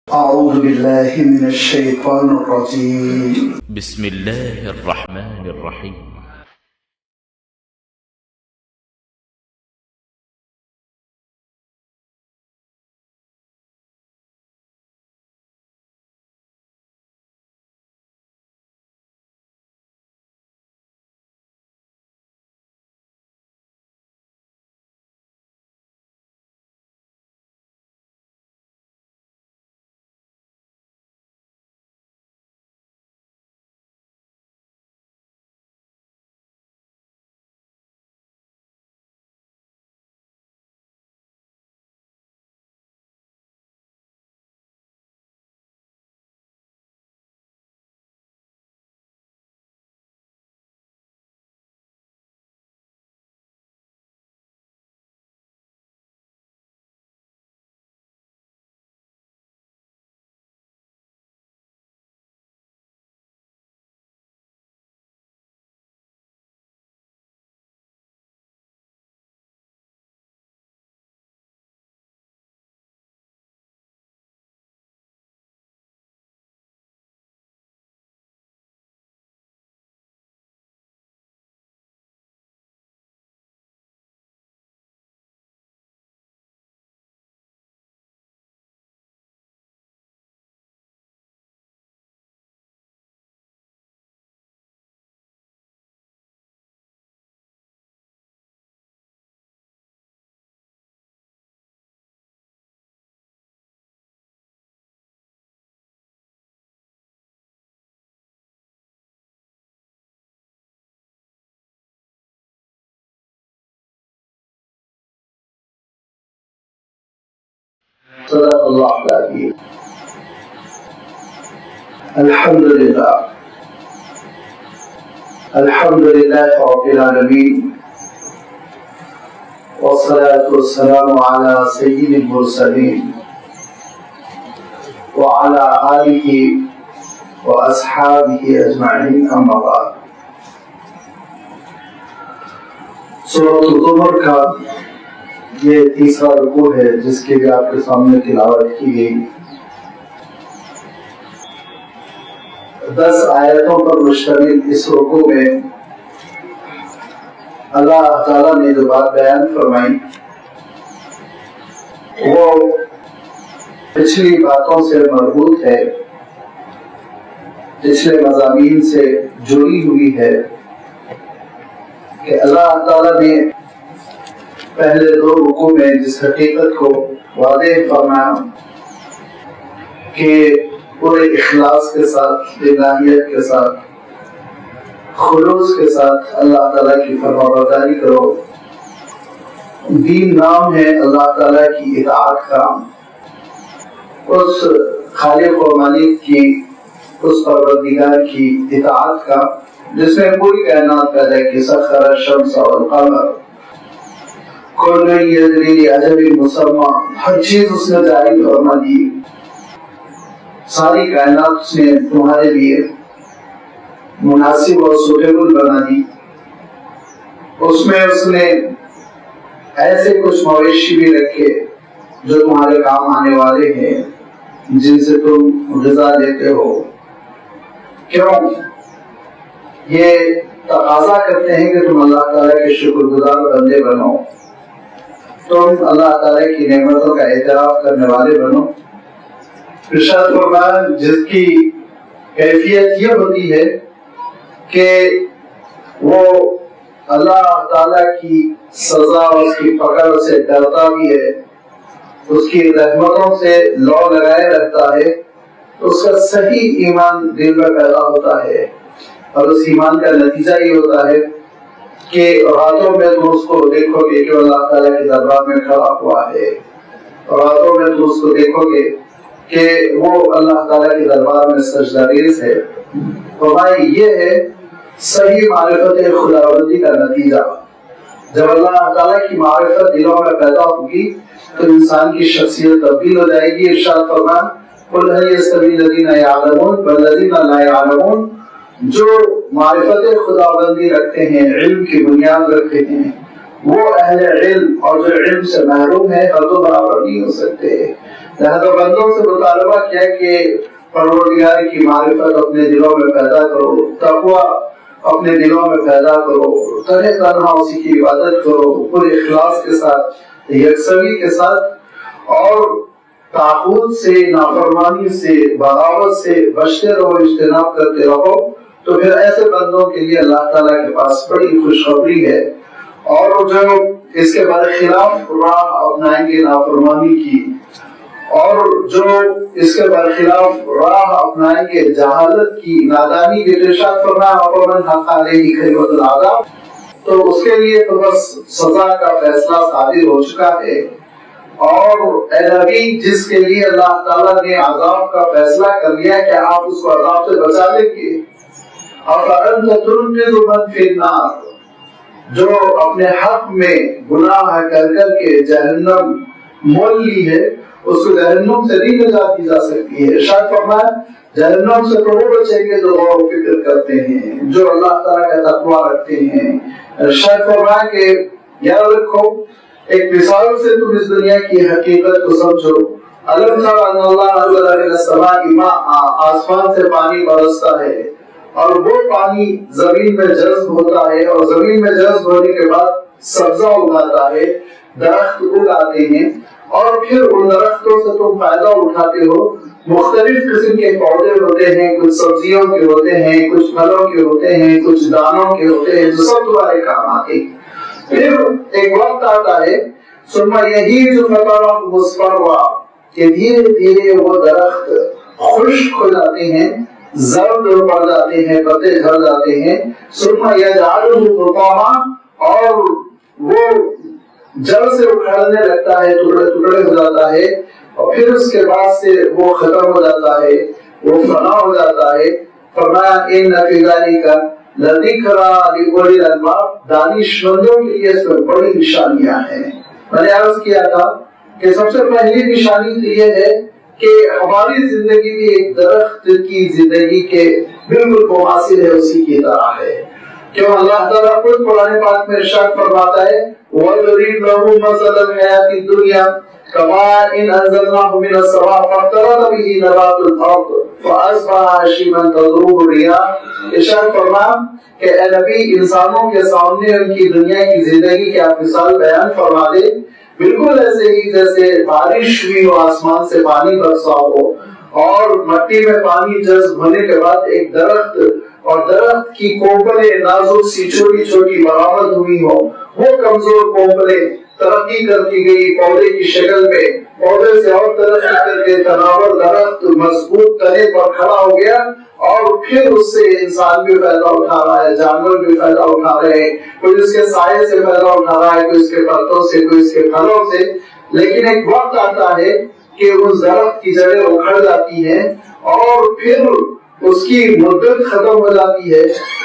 أعوذ بالله من الشيطان الرجيم. بسم الله الرحمن الرحيم. صدق الله العظيم. الحمد لله رب العالمين، والصلاة والسلام على سيد المرسلين وعلى آله وأصحابه أجمعين، أما بعد. سورۃ الزمر کا یہ تیسرا رکوع ہے جس کی بھی آپ کے سامنے تلاوت کی گئی. 10 آیتوں پر مشتمل اس رکوع میں اللہ تعالیٰ نے جو بات بیان فرمائی وہ پچھلی باتوں سے مربوط ہے، پچھلے مضامین سے جڑی ہوئی ہے کہ اللہ تعالیٰ نے پہلے 2 رکوع میں جس حقیقت کو واضح فرمایا کہ پورے اخلاص کے ساتھ، للہیت کے ساتھ، خلوص کے ساتھ اللہ تعالیٰ کی فرمانبرداری کرو. دین نام ہے اللہ تعالیٰ کی اطاعت کا، اس خالق و مالک کی، اس پروردگار کی اطاعت کا جس نے پوری کائنات پیدا کی. سخر الشمس والقمر کل یجری لاجل مسمى، ہر چیز اس نے جاری فرما دی، ساری کائنات اس نے تمہارے لیے مناسب اور سوٹیبل بنا دی. اس میں اس نے ایسے کچھ مویشی بھی رکھے جو تمہارے کام آنے والے ہیں، جن سے تم غذا لیتے ہو. کیوں؟ یہ تقاضا کرتے ہیں کہ تم اللہ تعالیٰ کے شکر گزار بندے بنو، تم اللہ تعالیٰ کی نعمتوں کا اعتراف کرنے والے بنو. ارشاد فرمایا جس کی کیفیت یہ ہوتی ہے کہ وہ اللہ تعالیٰ کی سزا اور اس کی پکڑ سے ڈرتا بھی ہے، اس کی رحمتوں سے لو لگائے رہتا ہے، تو اس کا صحیح ایمان دل میں پیدا ہوتا ہے. اور اس ایمان کا نتیجہ یہ ہوتا ہے کہ راتوں میں تم اس کو دیکھو گے کہ اللہ تعالیٰ کے دربار میں کھڑا ہوا ہے، راتوں میں تم اس کو دیکھو گے کہ وہ اللہ تعالیٰ کے دربار میں سجدہ ریز ہے. تو بھائی یہ ہے صحیح معرفت خداوندی کا نتیجہ. جب اللہ تعالیٰ کی معرفت دلوں میں پیدا ہوگی تو انسان کی شخصیت تبدیل ہو جائے گی. ارشاد فرمایا قل هل يستوي الذين يعلمون والذين لا يعلمون، جو معرفت خداوندی رکھتے ہیں، علم کی بنیاد رکھتے ہیں، وہ اہل علم اور جو علم سے محروم ہے ہر دو برابر نہیں ہو سکتے. لہذا بندوں سے مطالبہ کیا کہ پروردگار کی معرفت اپنے دلوں میں پیدا کرو، تقویٰ اپنے دلوں میں پیدا کرو، تنہا اسی کی عبادت کرو پورے اخلاص کے ساتھ، یکسوئی کے ساتھ، اور طاغوت سے، نافرمانی سے، بغاوت سے بچتے رہو، اجتناب کرتے رہو، تو پھر ایسے بندوں کے لیے اللہ تعالیٰ کے پاس بڑی خوشخبری ہے۔ اور جو اس کے برخلاف راہ اپنائیں گے نافرمانی کی، اور جو اس کے برخلاف راہ اپنائیں گے جہالت کی، نادانی کی، ارشاد فرمایا ومن حق علیہ کلمۃ العذاب، تو اس کے لیے تو بس سزا کا فیصلہ صادر ہو چکا ہے۔ اور اے نبی، جس کے لیے اللہ تعالیٰ نے عذاب کا فیصلہ کر لیا کہ آپ اس کو عذاب سے بچا لیں گے، أَفَأَنْتَ تُنْقِذُ مَنْ فِي النَّارِ، جو اپنے حق میں گناہ کر کر کے جہنم مول لی ہے، اس کو جہنم سے نہیں نجات دی جا سکتی ہے۔ ارشاد فرمایا جہنم سے تو وہ بچیں گے جو غور و فکر کرتے ہیں، جو اللہ تعالیٰ کا تقویٰ رکھتے ہیں۔ ارشاد فرمایا کہ یاد رکھو، ایک مثال سے تم اس دنیا کی حقیقت کو سمجھو۔ علم تر ان اللہ انزل من السماء ماء، آسمان سے پانی برستا ہے، اور وہ پانی زمین میں جذب ہوتا ہے، اور زمین میں جذب ہونے کے بعد سبزہ اگاتا ہے، درخت اگاتے ہیں، اور پھر ان درختوں سے تم فائدہ اٹھاتے ہو۔ مختلف قسم کے پودے ہوتے ہیں، کچھ سبزیوں کے ہوتے ہیں، کچھ پھلوں کے ہوتے ہیں، کچھ دانوں کے ہوتے ہیں، جو سب تمہارے کام آتے ہیں۔ پھر ایک وقت آتا ہے ثم یہیج فترہ مصفرا، کہ دھیرے دھیرے وہ درخت خشک ہو جاتے ہیں، زرد پڑ جاتے ہیں، پتے جھڑ جاتے ہیں۔ ثم یجعلہ حطاما، اور وہ جڑ سے اکھڑنے لگتا ہے، ٹکڑے ٹکڑے ہو جاتا ہے، اور پھر اس کے بعد سے وہ ختم ہو جاتا ہے، وہ فنا ہو جاتا ہے۔ فرمایا ان فی ذلک لذکری لأولی الالباب، دانش مندوں کے لیے اس میں بڑی نشانیاں ہیں۔ میں نے عرض کیا تھا کہ سب سے پہلی نشانی تو یہ ہے کہ ہماری زندگی بھی ایک درخت کی زندگی کے بالکل مماثل ہے، اسی کی طرح ہے۔ کیوں اللہ تعالیٰ خود قرآن پاک میں ارشاد فرماتا ہے وَضْرِبْ لَهُم مَثَلَ الْحَيَاةِ الدُّنْيَا كَمَاءٍ أَنزَلْنَاهُ مِنَ السَّمَاءِ فَاخْتَلَطَ بِهِ نَبَاتُ الْأَرْضِ فَأَصْبَحَ هَشِيمًا تَذْرُوهُ الرِّيَاحُ۔ ارشاد فرمایا کہ اے نبی، انسانوں کے سامنے ان کی دنیا کی زندگی کی آپ مثال بیان فرما دے، بالکل ایسے ہی جیسے بارش ہوئی ہو، آسمان سے پانی برسا ہو، اور مٹی میں پانی جذب ہونے کے بعد ایک درخت، اور درخت کی کونپلیں نازک سی چھوٹی چھوٹی برآمد ہوئی ہو، وہ کمزور کونپلیں ترقی کرتی گئی پودے کی شکل میں، پودے سے اور ترقی کر کے تناور درخت مضبوط تنے پر کھڑا ہو گیا، اور پھر اس سے انسان بھی فائدہ اٹھا رہا ہے، جانور بھی فائدہ اٹھا رہے ہیں، کوئی اس کے سائے سے فائدہ اٹھا رہا ہے، کوئی اس کے پتوں سے، کوئی اس کے پھلوں سے۔ لیکن ایک وقت آتا ہے کہ اس درخت کی جڑیں اکھڑ جاتی ہیں، اور پھر اس کی مدت ختم ہو جاتی ہے،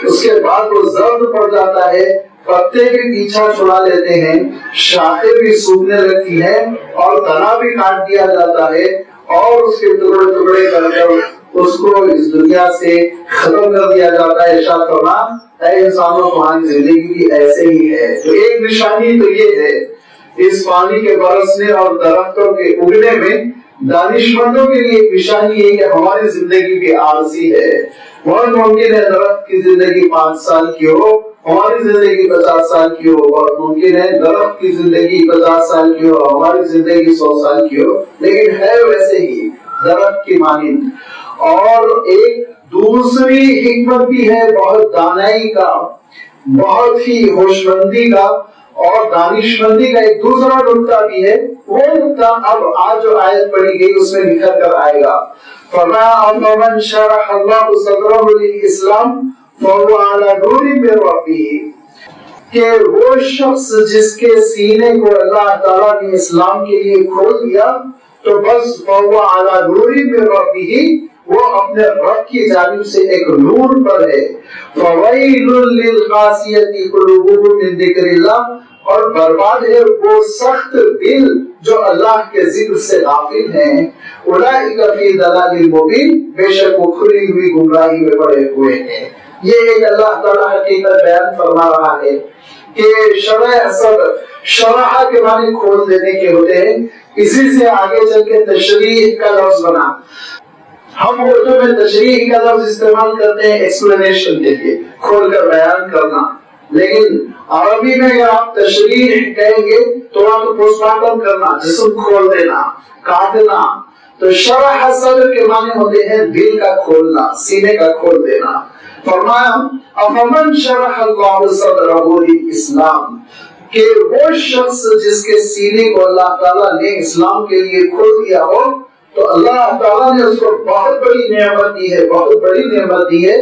اس کے بعد وہ زرد پڑ جاتا ہے، پتے بھی پیچھا چھڑا لیتے ہیں، شاخیں بھی سوکھنے لگتی ہیں، اور تنا بھی کاٹ دیا جاتا ہے، اور اس کے ٹکڑے ٹکڑے کر کر اس کو اس دنیا سے ختم کر دیا جاتا ہے۔ ارشاد فرما اے انسانوں، تمہاری زندگی بھی ایسے ہی ہے۔ تو ایک نشانی تو یہ ہے اس پانی کے برسنے اور درختوں کے اگنے میں، دانش مندوں کے لیے ایک نشانی ہے کہ ہماری زندگی بھی عارضی ہے۔ بہت ممکن ہے درخت کی زندگی 5 سال کی ہو، ہماری زندگی 50 سال کی ہو، بہت ممکن ہے درخت کی زندگی 50 سال کی ہو، ہماری زندگی 100 سال کی ہو، لیکن ہے ویسے ہی درخت کی مانند۔ اور ایک دوسری حکمت بھی ہے بہت دانائی کا، بہت ہی ہوشمندی کا اور دانشمندی کا ایک دوسرا نقطہ بھی ہے۔ وہ نقطہ اب آج جو آیت پڑھی گئی اس میں نکل کر آئے گا۔ فرمایا فَمَنْ شَرَحَ اللَّهُ صَدْرَهُ لِلْإِسْلَامِ فَهُوَ عَلَى نُورٍ مِّن رَّبِّهِ، کہ وہ شخص جس کے سینے کو اللہ تعالیٰ نے اسلام کے لیے کھول دیا، تو بس فَهُوَ عَلَى نُورٍ مِّن رَّبِّهِ، وہ اپنے رب کی جانب سے ایک نور پر ہے۔ فَوَيْلٌ لِّلْقَاسِيَةِ قُلُوبُهُم مِّن ذِكْرِ اللَّهِ، اور برباد ہے وہ سخت دل جو اللہ کے ذکر سے غافل ہیں۔ اولئک فی ضلال مبین، بے شک وہ کھلی ہوئی گمراہی میں پڑے ہوئے ہیں۔ یہ ایک اللہ تعالیٰ حقیقت بیان فرما رہا ہے کہ شرح صدر شرح کے معنی کھول دینے کے ہوتے ہیں، اسی سے آگے چل کے تشریح کا لفظ بنا. ہم اردو میں تشریح کا لفظ استعمال کرتے ہیں ایکسپلینیشن کے لیے، کھول کر بیان کرنا، لیکن عربی میں اگر آپ تشریح کہیں گے تو آپ پوسٹ مارٹم کرنا، جسم کھول دینا، کاٹنا. تو شرح صدر کے معنی ہوتے ہیں دل کا کھولنا، سینے کا کھول دینا. فرمایا افمن شرح اللہ صدرہ للاسلام، کہ وہ شخص جس کے سینے کو اللہ تعالیٰ نے اسلام کے لیے کھول دیا ہو، تو اللہ تعالیٰ نے اس کو بہت بڑی نعمت دی ہے، بہت بڑی نعمت دی ہے،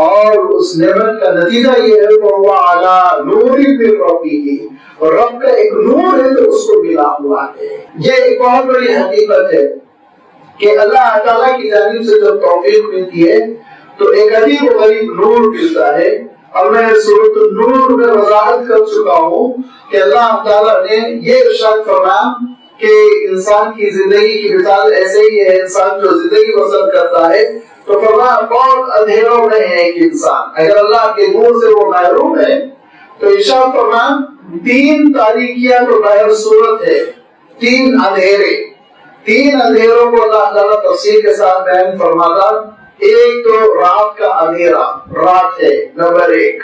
اور اس نعمت کا نتیجہ یہ ہے کہ وہ اعلیٰ نور من ربہ، اور رب کا ایک نور ہے جو اس کو ملا ہوا ہے. یہ ایک بہت بڑی حقیقت ہے کہ اللہ تعالیٰ کی جانب سے جب توفیق ملتی ہے تو ایک عجیب و غریب نور ملتا ہے. اور میں سورۃ النور میں وضاحت کر چکا ہوں کہ اللہ تعالیٰ نے یہ ارشاد فرمایا کہ انسان کی زندگی کی مثال ایسے ہی ہے، انسان جو زندگی بسر کرتا ہے تو فرمایا بہت اندھیروں میں ہے ایک انسان، اگر اللہ کے نور سے وہ محروم ہے تو ارشاد فرمایا 3 تاریکیاں تو ظاہر صورت ہے، 3 اندھیرے. 3 اندھیروں کو اللہ تعالیٰ تفصیل کے ساتھ بیان فرماتا. ایک تو رات کا اندھیرا، رات ہے نمبر 1،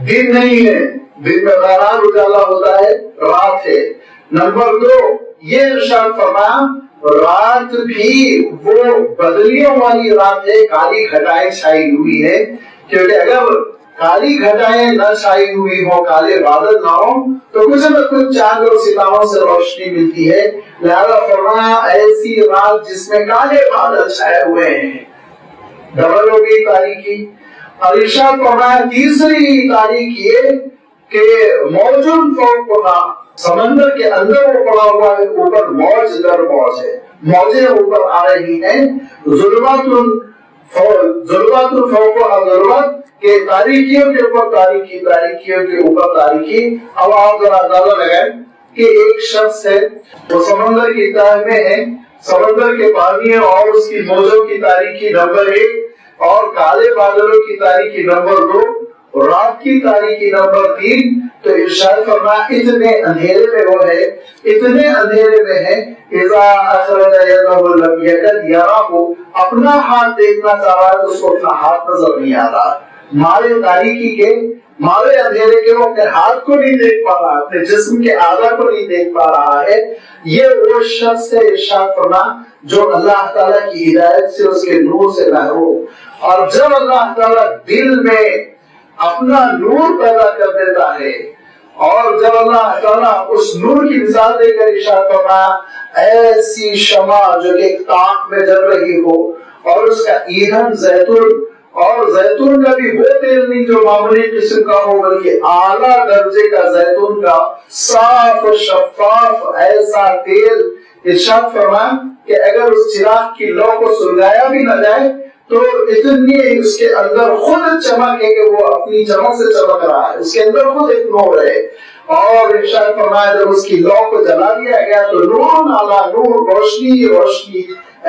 دن نہیں ہے، دن میں بہرحال اجالا ہوتا ہے، رات ہے. نمبر 2 یہ ارشاد فرمایا رات بھی وہ بدلیوں والی رات ہے، کالی گھٹائیں چھائی ہوئی ہے، کیونکہ اگر کالی گھٹائیں نہ چھائی ہوئی ہو، کالے بادل نہ ہو تو کچھ نہ کچھ چاند اور ستاروں سے روشنی ملتی ہے. لہذا فرمایا ایسی رات جس میں کالے بادل چھائے ہوئے ہیں، ڈبل ہو گئی تاریکی. اور ارشاد فرمایا تیسری تاریخ یہ کہ موجود فوقنا، سمندر کے اندر وہ پڑا ہوا ہے، اوپر موج در موج ہے، موجیں اوپر آ رہی ہیں. ظلمات فوقها ظلمات، کہ تاریکیوں کے اوپر تاریکی، تاریکیوں کے اوپر تاریکی. اب آپ ذرا اندازہ لگائیں کہ ایک شخص ہے وہ سمندر کی تہہ میں ہے، سمندر کے پانی اور اس کی موجوں کی تاریکی نمبر 1، اور کالے بادلوں کی تاریکی نمبر 2، رات کی تاریکی نمبر 3. تو ارشاد فرمایا اتنے اندھیرے میں وہ ہے، اتنے اندھیرے میں ہے اذا اخرج یدہ لم یکد یراہ، اپنا ہاتھ دیکھنا چاہ رہا ہے اس کو اپنا ہاتھ نظر نہیں آ رہا. مارے تاریکی کے، مارے اندھیرے کے، وہ اپنے ہاتھ کو نہیں دیکھ پا رہا، اپنے جسم کے اعضاء کو نہیں دیکھ پا رہا ہے. یہ وہ شخص ہے ارشاد فرمایا جو اللہ تعالیٰ کی ہدایت سے، اس کے نور سے محروم. اور جب اللہ تعالیٰ دل میں اپنا نور پیدا کر دیتا ہے، اور جب اللہ تعالیٰ اس نور کی مثال دے کر ارشاد فرمایا ایسی شمع جو ایک تاک میں جل رہی ہو، اور اس کا ایندھن زیتون، اور زیتون کا بھی وہ تیل نہیں جو معمولی قسم کا ہو، بلکہ اعلیٰ درجے کا زیتون کا صاف شفاف ایسا تیل. ارشاد فرمایا کہ اگر اس چراغ کی لو کو سلگایا بھی نہ جائے تو اتنی اس کے اندر خود چمک ہے کہ وہ اپنی چمک سے چمک رہا ہے، اس کے اندر خود ایک نور ہے. اور ارشاد فرمایا جب اس کی لو کو جلا دیا گیا تو نور علی نور، روشنی روشنی.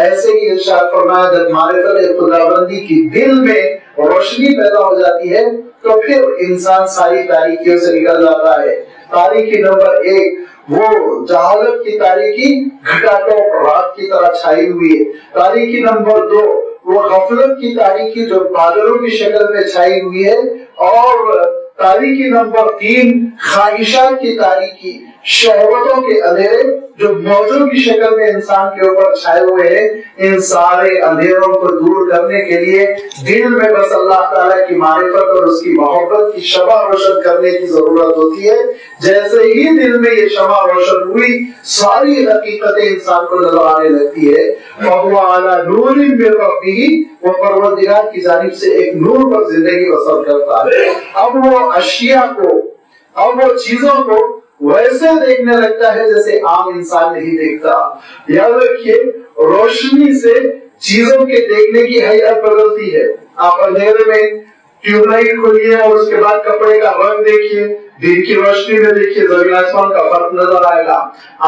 ایسے ہی ارشاد فرمایا جب معرفت خداوندی کی دل میں روشنی پیدا ہو جاتی ہے تو پھر انسان ساری تاریکیوں سے نکل جاتا ہے. تاریکی نمبر 1 وہ جہالت کی تاریکی، گھٹاٹوپ رات کی طرح چھائی ہوئی ہے. تاریکی نمبر 2 وہ غفلت کی تاریکی جو بادلوں کی شکل میں چھائی ہوئی ہے. اور تاریکی نمبر 3 خواہشات کی تاریکی، شہوتوں کے اندھیرے جو موجوں کی شکل میں انسان کے اوپر چھائے ہوئے ہیں. ان سارے اندھیروں کو دور کرنے کے لیے دل میں بس اللہ تعالیٰ کی معرفت اور اس کی محبت کی شمع روشن کرنے کی ضرورت ہوتی ہے. جیسے ہی دل میں یہ شمع روشن ہوئی ساری حقیقتیں انسان کو نظر آنے لگتی ہے. وَهُوَ عَلَى نُورٍ مِّن رَّبِّهِ، وہ پروردگار کی جانب سے ایک نور پر زندگی بسر کرتا ہے. اب وہ اشیاء کو، اب وہ چیزوں کو ویسے دیکھنے لگتا ہے جیسے عام انسان نہیں دیکھتا. یاد رکھیے روشنی سے چیزوں کے دیکھنے کی حیت بدلتی ہے. آپ اندھیرے میں ٹیوب لائٹ کھولیے اور اس کے بعد کپڑے کا رنگ دیکھیے، دن کی روشنی میں دیکھیے، زمین آسمان کا فرق نظر آئے گا.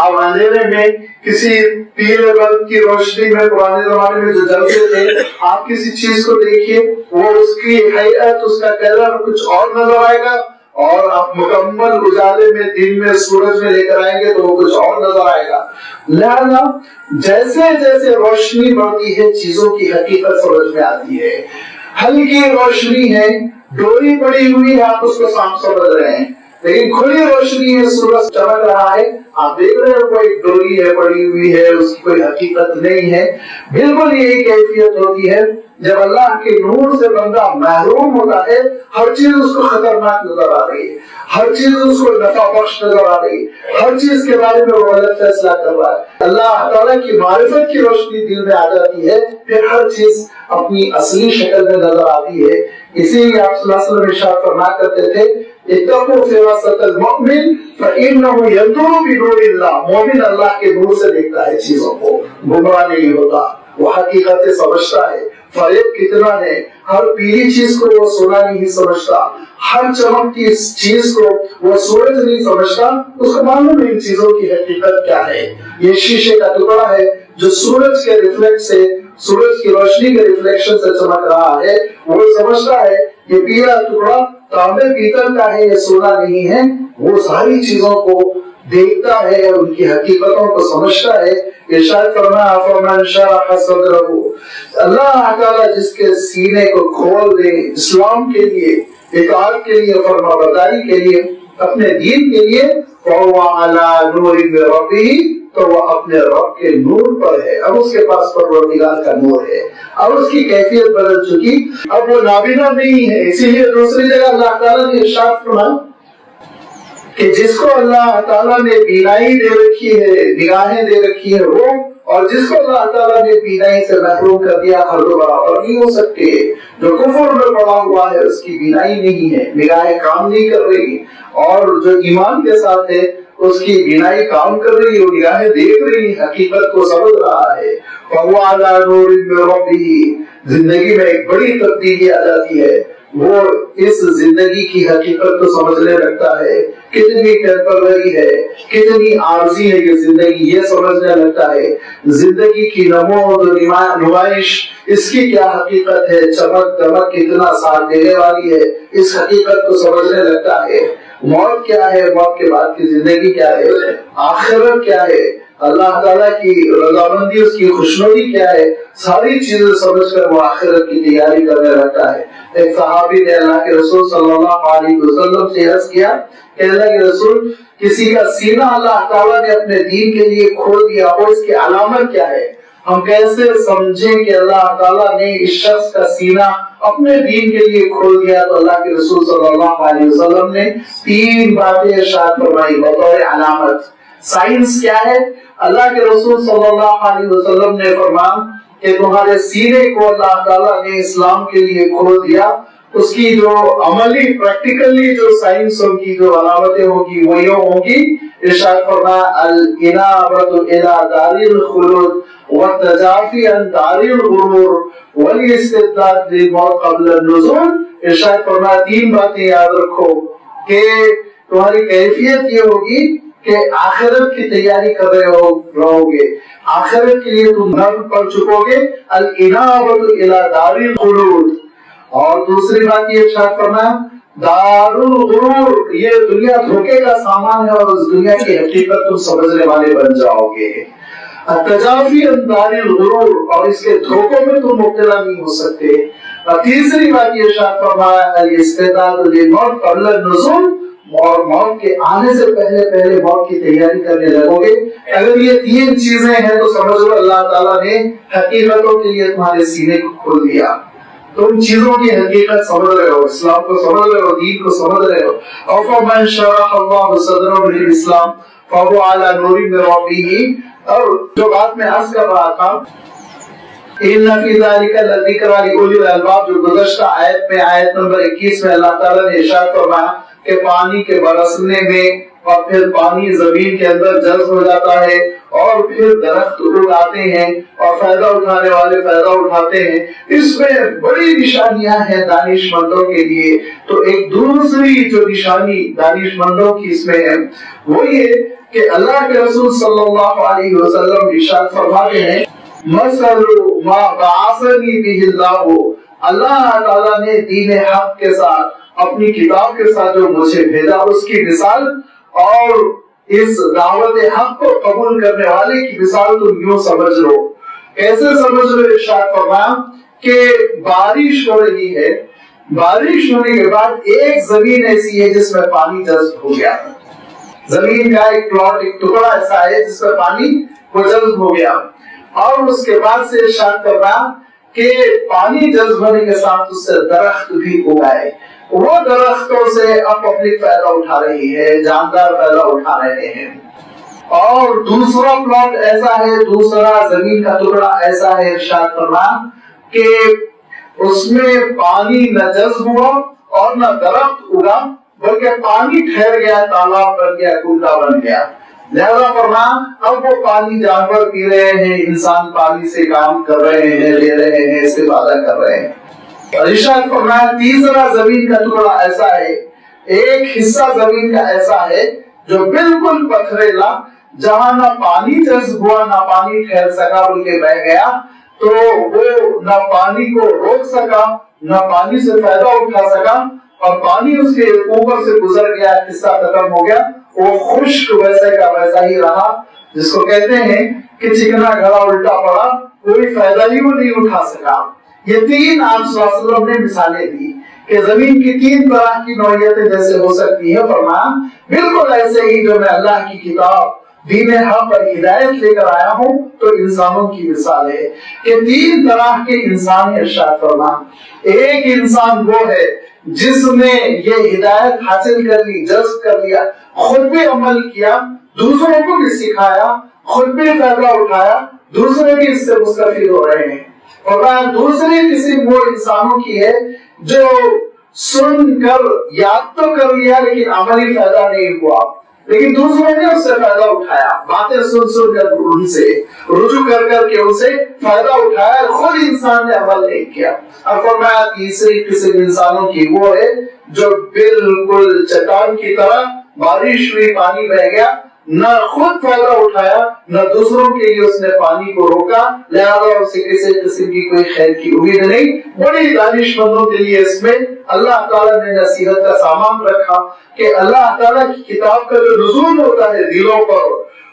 آپ اندھیرے میں کسی پیلے بلب کی روشنی میں پرانے زمانے میں جو جلتے تھے، آپ کسی چیز کو دیکھیے، وہ اس کی حیت، اس کا کلر کچھ اور نظر آئے گا. اور آپ مکمل اجالے میں دن میں سورج میں لے کر آئیں گے تو وہ کچھ اور نظر آئے گا. لہذا جیسے جیسے روشنی بڑھتی ہے چیزوں کی حقیقت سمجھ میں آتی ہے. ہلکی روشنی ہے، ڈوری پڑی ہوئی ہے، آپ اس کو صاف سمجھ رہے ہیں، لیکن کھلی روشنی ہے، سورج چمک رہا ہے، آپ دیکھ رہے ہو کوئی ڈوری ہے پڑی ہوئی ہے، اس کی کوئی حقیقت نہیں ہے. بالکل یہی کیفیت ہوتی ہے جب اللہ کے نور سے بندہ محروم ہوتا ہے. ہر چیز اس کو خطرناک نظر آ رہی ہے، ہر چیز اس کو نفع بخش نظر آ رہی ہے، ہر چیز کے بارے میں وہ غلط فیصلہ کر رہا ہے. اللہ تعالیٰ کی معرفت کی روشنی دل میں آ جاتی ہے، پھر ہر چیز اپنی اصلی شکل میں نظر آتی ہے. اسی لیے آپ صلی اللہ علیہ وسلم ارشاد فرمایا کرتے تھے اتقوا فراست المؤمن فإنه ينظر بنور اللہ. مومن اللہ کے نور سے دیکھتا ہے چیزوں کو، گمراہ نہیں ہوتا، وہ حقیقت سمجھتا ہے. فریب کتنا ہے، ہر پیلی چیز کو وہ سونا نہیں سمجھتا، ہر چمکتی چیز کو وہ سورج نہیں سمجھتا. اس کو معلوم ہے ان چیزوں کی حقیقت کیا ہے. یہ شیشے کا ٹکڑا ہے جو سورج کے ریفلیکٹ سے، سورج کی روشنی کے ریفلیکشن سے چمک رہا ہے. وہ سمجھتا ہے یہ پیلا ٹکڑا تانبے پیتل کا ہے، یہ سونا نہیں ہے. وہ ساری چیزوں کو دیکھتا ہے اور ان کی حقیقتوں کو سمجھتا ہے. ارشاد فرمایا فمن شرح صدرہ، اللہ تعالیٰ جس کے سینے کو کھول دے اسلام کے لیے، اطاعت کے لیے، فرما برداری کے لیے، اپنے دین کے لیے، فهو علی نور من ربہ، تو وہ اپنے رب کے نور پر ہے. اب اس کے پاس پروردگار کا نور ہے، اب اس کی کیفیت بدل چکی، اب وہ نابینا نہیں ہے. اسی لیے دوسری جگہ اللہ تعالیٰ نے ارشاد فرمایا کہ جس کو اللہ تعالیٰ نے بینائی دے رکھی ہے، نگاہیں دے رکھی ہے وہ، اور جس کو اللہ تعالیٰ نے بینائی سے محروم کر دیا، ہر دو برابر نہیں ہو سکتے. جو کفر میں پڑا ہوا ہے اس کی بینائی نہیں ہے، نگاہیں کام نہیں کر رہی، اور جو ایمان کے ساتھ ہے اس کی بینائی کام کر رہی ہے، وہ نگاہیں دیکھ رہی، حقیقت کو سمجھ رہا ہے. فَهُوَ عَلَى نُورٍ مِّن رَّبِّهِ. زندگی میں ایک بڑی تبدیلی آ جاتی ہے، وہ اس زندگی کی حقیقت کو سمجھنے لگتا ہے. کتنی ٹیمپرری ہے، کتنی عارضی ہے یہ زندگی، یہ سمجھنے لگتا ہے. زندگی کی نمود و نمائش، اس کی کیا حقیقت ہے، چمک دمک کتنا ساتھ دینے والی ہے، اس حقیقت کو سمجھنے لگتا ہے. موت کیا ہے، موت کے بعد کی زندگی کیا ہے، آخرت کیا ہے، اللہ تعالیٰ کی رضامندی، اس کی خوشنودی کیا ہے، ساری چیزیں سمجھ کر وہ آخرت کی تیاری کرنے لگتا ہے. ایک صحابی نے اللہ کے رسول صلی اللہ علیہ وسلم سے عرض کیا کہ اللہ کے رسول، کسی کا سینہ اللہ تعالیٰ نے اپنے دین کے لیے کھول دیا، اور اس کی علامت کیا ہے؟ ہم کیسے سمجھیں کہ اللہ تعالیٰ نے اس شخص کا سینہ اپنے دین کے لیے کھول دیا؟ تو اللہ کے رسول صلی اللہ علیہ وسلم نے 3 باتیں ارشاد فرمائی بطور علامت. سائنس کیا ہے؟ اللہ کے رسول صلی اللہ علیہ وسلم نے فرمایا کہ تمہارے سینے کو اللہ تعالیٰ نے اسلام کے لیے کھول دیا. اس کی جو عملی پریکٹیکلی جو سائنس ہوگی، جو علامتیں ہوگی، وہ یوں ہوگی. ارشاد فرمایا الانابۃ الی دار الخلود والتجافی عن دار الغرور والاستعداد للموت قبل النزول. ارشاد فرمایا 3 باتیں یاد رکھو کہ تمہاری کیفیت یہ ہوگی کہ آخرت کی تیاری کر رہو گے، آخرت کے لیے تم نرم پڑ چکو گے. الانابۃ الی دار الخلود. اور دوسری بات یہ ارشاد فرمایا دار الغرور، یہ دنیا دھوکے کا سامان ہے، اور اس دنیا کی حقیقت تم سمجھنے والے بن جاؤ گے. التجافی عن دار الغرور، اور اس کے دھوکوں میں تم مبتلا نہیں ہو سکتے. اور تیسری بات یہ ارشاد فرمایا الاستعداد للموت قبل النزول، اور موت کے آنے سے پہلے موت کی تیاری کرنے لگو گے. اگر یہ 3 چیزیں ہیں تو سمجھ لو اللہ تعالیٰ نے حقیقتوں کے لیے تمہارے سینے کو کھول دیا. تم چیزوں کی حقیقت سمجھ رہے ہو، اسلام کو سمجھ رہے ہو، دین کو سمجھ رہے ہو. اور فمن شرح اللہ صدرہ للاسلام فهو علی نور من ربہ. اور جو بات میں عرض کر رہا تھا ان فی ذلک لذکر لأولی الالباب، جو گزشتہ آیت میں، آیت نمبر 21 میں اللہ تعالیٰ نے ارشاد فرمایا کہ پانی کے برسنے میں، اور پھر پانی زمین کے اندر جذب ہو جاتا ہے، اور پھر درخت اگ آتے ہیں، اور فائدہ اٹھانے والے فائدہ اٹھاتے ہیں. اس میں بڑی نشانیاں ہیں دانش مندوں کے لیے. تو ایک دوسری جو نشانی دانش مندوں کی اس میں ہے وہ یہ کہ اللہ کے رسول صلی اللہ علیہ وسلم ارشاد فرماتے ہیں مثل ما بعثنی بہ اللہ، اللہ تعالیٰ نے دین حق کے ساتھ اپنی کتاب کے ساتھ جو مجھے بھیجا اس کی مثال اور اس دعوت حق کو قبول کرنے والے کی مثال تم یوں سمجھ لو. کیسے سمجھ لو؟ ارشاد فرمایا کہ بارش ہو رہی ہے، بارش ہونے کے بعد ایک زمین ایسی ہے جس میں پانی جذب ہو گیا. زمین کا ایک پلاٹ، ایک ٹکڑا ایسا ہے جس میں پانی وہ جذب ہو گیا، اور اس کے بعد سے ارشاد فرمایا کہ پانی جذب ہونے کے ساتھ اس سے درخت بھی اگائے. وہ درختوں سے اب پبلک فائدہ اٹھا رہی ہے، جاندار فائدہ اٹھا رہے ہیں. اور دوسرا پلاٹ ایسا ہے، دوسرا زمین کا ٹکڑا ایسا ہے ارشاد فرمایا کہ اس میں پانی نہ جذب ہوا اور نہ درخت اگا، بلکہ پانی ٹھہر گیا، تالاب بن گیا، کنڈا بن گیا. لہذا فرمایا اب وہ پانی جانور پی رہے ہیں، انسان پانی سے کام کر رہے ہیں، لے رہے ہیں، استفادہ کر رہے ہیں. ارشاد فرمایا تیسرا زمین کا ٹکڑا ایسا ہے، ایک حصہ زمین کا ایسا ہے جو بالکل پتھریلا، جہاں نہ پانی جذب ہوا نہ پانی ٹھہر سکا بلکہ بہ گیا، تو وہ نہ پانی کو روک سکا نہ پانی سے فائدہ اٹھا سکا، اور پانی اس کے اوپر سے گزر گیا، حصہ ختم ہو گیا، وہ خشک ویسے کا ویسا ہی رہا. جس کو کہتے ہیں کہ چکنا گھڑا الٹا پڑا، کوئی فائدہ ہی وہ نہیں اٹھا سکا. یہ تین آپ صلی اللہ علیہ وسلم نے مثالیں دی کہ زمین کی تین طرح کی نوعیتیں جیسے ہو سکتی ہیں. فرمایا بالکل ایسے ہی جو میں اللہ کی کتاب دین حق پر ہدایت لے کر آیا ہوں تو انسانوں کی مثال ہے کہ تین طرح کے انسان. ارشاد فرمایا ایک انسان وہ ہے جس نے یہ ہدایت حاصل کر لی، جذب کر لیا، خود بھی عمل کیا، دوسروں کو بھی سکھایا، خود بھی فائدہ اٹھایا، دوسرے بھی اس سے مستفید ہو رہے ہیں. اور دوسری قسم وہ انسانوں کی ہے جو سن کر یاد تو کر لیا لیکن عملی فائدہ نہیں ہوا، لیکن دوسروں نے اس سے فائدہ اٹھایا، باتیں سن کر ان سے رجوع کر کے ان سے فائدہ اٹھایا، خود انسان نے عمل نہیں کیا. اور فرمایا تیسری قسم انسانوں کی وہ ہے جو بالکل چٹان کی طرح بارش ہوئی، پانی بہ گیا، نہ خود فائدہ اٹھایا نہ دوسروں کے لیے اس نے پانی کو روکا، لہذا اسے کسی قسم کی کوئی خیر کی امید نہیں. بڑی دانش مندوں کے لیے اس میں اللہ تعالیٰ نے نصیحت کا سامان رکھا کہ اللہ تعالیٰ کی کتاب کا جو نزول ہوتا ہے دلوں پر،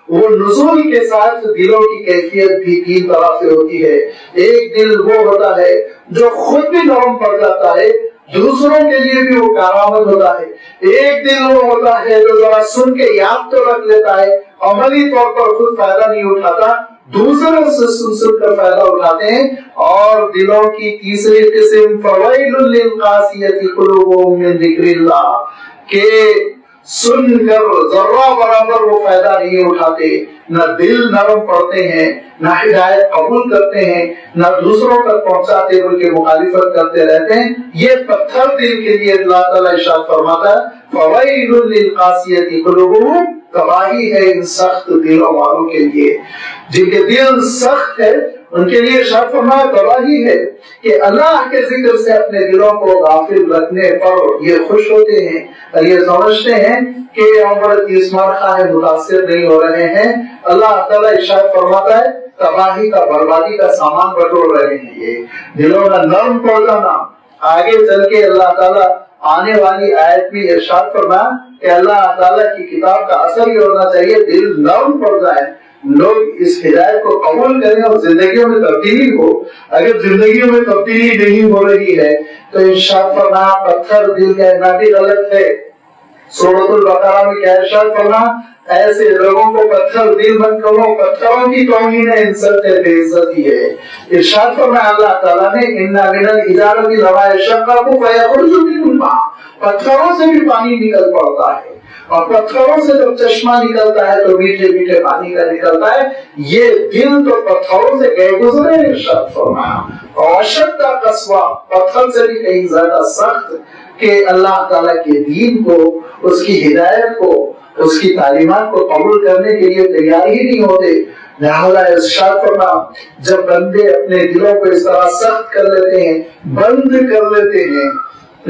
وہ نزول کے ساتھ دلوں کی کیفیت بھی تین طرح سے ہوتی ہے. ایک دل وہ ہوتا ہے جو خود بھی نرم پڑ جاتا ہے، دوسروں کے لیے بھی وہ کارآمد ہوتا ہے. ایک دل وہ ہوتا ہے جو ذرا سن کے یاد تو رکھ لیتا ہے، عملی طور پر خود فائدہ نہیں اٹھاتا، دوسرے سے سن کر فائدہ اٹھاتے ہیں. اور دلوں کی تیسری قسم فویل للقاسیۃ قلوبہم من ذکر اللہ، کہ سن کر ذرہ برابر وہ فائدہ نہیں اٹھاتے، نہ دل نرم پڑتے ہیں، نہ ہدایت قبول کرتے ہیں، نہ دوسروں تک پہنچاتے بلکہ مخالفت کرتے رہتے ہیں. یہ پتھر دل کے لیے اللہ تعالیٰ ارشاد فرماتا ہے فویل للقاسیۃ قلوبہم، تباہی ہے ان سخت دلوں والوں کے لیے. جن کے دل سخت ہے ان کے لیے ارشاد فرمایا تباہی ہے کہ اللہ کے ذکر سے اپنے دلوں کو غافل رکھنے پر یہ خوش ہوتے ہیں اور یہ سمجھتے ہیں کہ عمرت اسمار خواہ متاثر نہیں ہو رہے ہیں. اللہ تعالیٰ ارشاد فرماتا ہے تباہی کا، بربادی کا سامان بٹور رہے ہیں. یہ دلوں کا نرم پڑ جانا، آگے چل کے اللہ تعالیٰ آنے والی آیت میں ارشاد فرمایا کہ اللہ تعالیٰ کی کتاب کا اثر یہ ہونا چاہیے دل نرم پڑ جائے، لوگ اس ہدایت کو قبول کریں اور زندگیوں میں تبدیلی ہو. اگر زندگیوں میں تبدیلی نہیں ہو رہی ہے تو ارشاد فرمایا پتھر دل کہنا بھی غلط ہے. سورۃ البقرہ میں کیا ارشاد فرمایا ایسے لوگوں کو پتھر دل مت کرو، پتھروں کی توہین انسلٹ ہے، بے عزتی ہے. ارشاد فرمایا اللہ تعالیٰ نے ان من الحجارۃ لما یشقق فیخرج منہ الماء، پتھروں سے بھی پانی نکل پڑتا ہے، اور پتھروں سے جب چشمہ نکلتا ہے تو میٹھے میٹھے پانی کا نکلتا ہے. یہ دل تو پتھروں سے گئے گزرے. ارشاد فرمایا اور اشد قسوہ، پتھر سے بھی کہیں زیادہ سخت، کہ اللہ تعالیٰ کے دین کو، اس کی ہدایت کو، اس کی تعلیمات کو قبول کرنے کے لیے تیار ہی نہیں ہوتے. لہذا ارشاد فرمایا جب بندے اپنے دلوں کو اس طرح سخت کر لیتے ہیں، بند کر لیتے ہیں،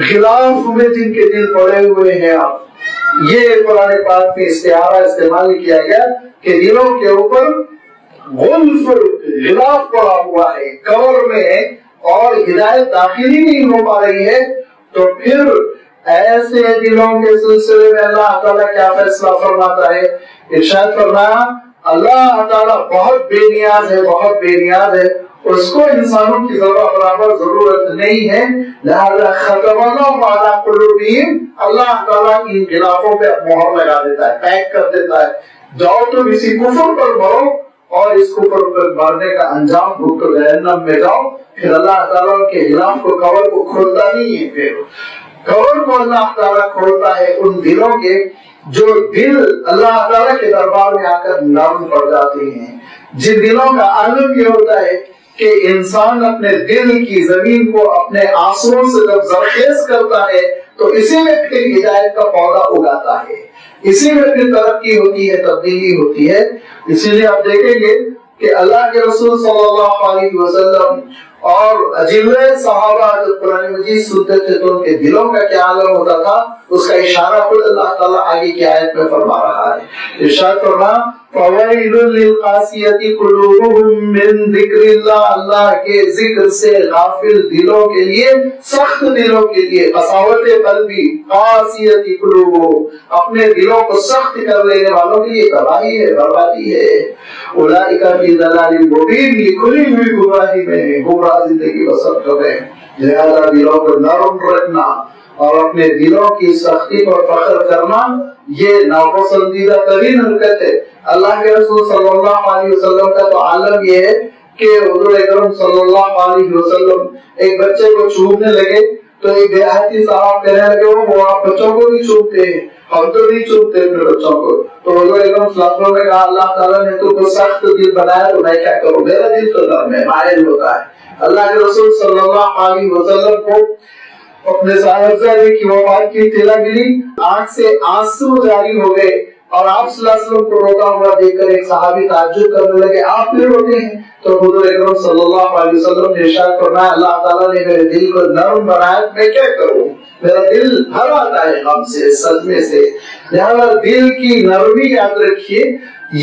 غلاف میں جن کے دل پڑے ہوئے ہیں، آپ یہ قرآن پاک میں استعارہ استعمال کیا گیا کہ دلوں کے اوپر غلف، غلاف پڑا ہوا ہے، کور میں ہے، اور ہدایت داخل ہی نہیں ہو پا رہی ہے، تو پھر ایسے دلوں کے سلسلے میں اللہ تعالیٰ کیا فیصلہ فرماتا ہے؟ ارشاد فرمایا اللہ تعالیٰ بہت بے نیاز ہے، بہت بے نیاز ہے، اس کو انسانوں کی برابر ضرورت نہیں ہے، لہذا ختم اللہ علی قلوبہم، اللہ تعالیٰ ان غلافوں پہ مہر لگا دیتا ہے، پیک کر دیتا ہے، جاؤ تم اسی کفر پر مرو اور اس کفر پر مرنے کا انجام بھگتو، جہنم میں جاؤ۔ پھر اللہ تعالیٰ کے غلاف کو، کور کو کھولتا نہیں ہے، پھر کور کو اللہ تعالیٰ کھولتا ہے ان دلوں کے جو دل اللہ تعالیٰ کے دربار میں آ کر نرم پڑ جاتے ہیں، جن دلوں کا عالم یہ ہوتا ہے کہ انسان اپنے دل کی زمین کو اپنے آنسوؤں سے جب زرخیز کرتا ہے تو اسی میں پھر ہدایت کا پودا اگاتا ہے، اسی میں پھر ترقی ہوتی ہے، تبدیلی ہوتی ہے۔ اسی لیے آپ دیکھیں گے کہ اللہ کے رسول صلی اللہ علیہ وسلم اور اجلے صحابہ جب قرآن مجید سنتے تھے تو ان کے دلوں کا کیا عالم ہوتا تھا، اس کا اشارہ خود اللہ تعالیٰ آگے کی آیت میں فرما رہا ہے۔ ارشاد فرمایا فَوَيْلٌ لِلْقَاسِيَةِ قُلُوبُهُم مِّن ذِكْرِ اللَّهِ، اللہ کے ذکر سے غافل دلوں کے لیے، سخت دلوں کے لیے، قساوت قلبی، قاسیۃ قلوبہم، اپنے دلوں کو سخت کر لینے والوں کے لیے تباہی ہے، بربادی ہے۔ اولئک فی ضلال مبین، یہ کھلی ہوئی گمراہی میں گمراہ زندگی بسر کر رہے ہیں۔ لہذا دلوں کو نرم رکھنا اور اپنے دلوں کی سختی پر فخر کرنا یہ ناپسندیدہ ترین حرکت ہے۔ اللہ کے رسول صلی اللہ علیہ وسلم کا تو عالم یہ ہے کہ حضور اکرم صلی اللہ علیہ وسلم ایک بچے کو چومنے لگے تو ایک دیہاتی صاحب کہنے لگے وہ آپ بچوں کو بھی چومتے ہیں، ہم تو نہیں چومتے اپنے بچوں کو۔ تو حضور اکرم صلی اللہ علیہ وسلم نے کہا اللہ تعالیٰ نے تو کو سخت دل بنایا تو میں کیا کروں، میرا دل تو نرم ہے، مائل ہوتا ہے۔ اللہ کے رسول صلی اللہ علیہ وسلم کو اپنے صاحبزادے کی وفات کی اطلاع ملی، آنکھ سے آنسو جاری ہو گئے اور آپ صلی اللہ علیہ وسلم کو روتا ہوا دیکھ کر ایک صحابی تعجب کرنے لگے آپ کیوں روتے ہیں؟ تو حضور اکرم صلی اللہ علیہ وسلم نے ارشاد فرمایا اللہ تعالیٰ نے میرے دل کو نرم بنایا، میں کیا کروں، میرا دل بھر آتا ہے غم سے، صدمے سے۔ لہذا دل کی نرمی یاد رکھیے،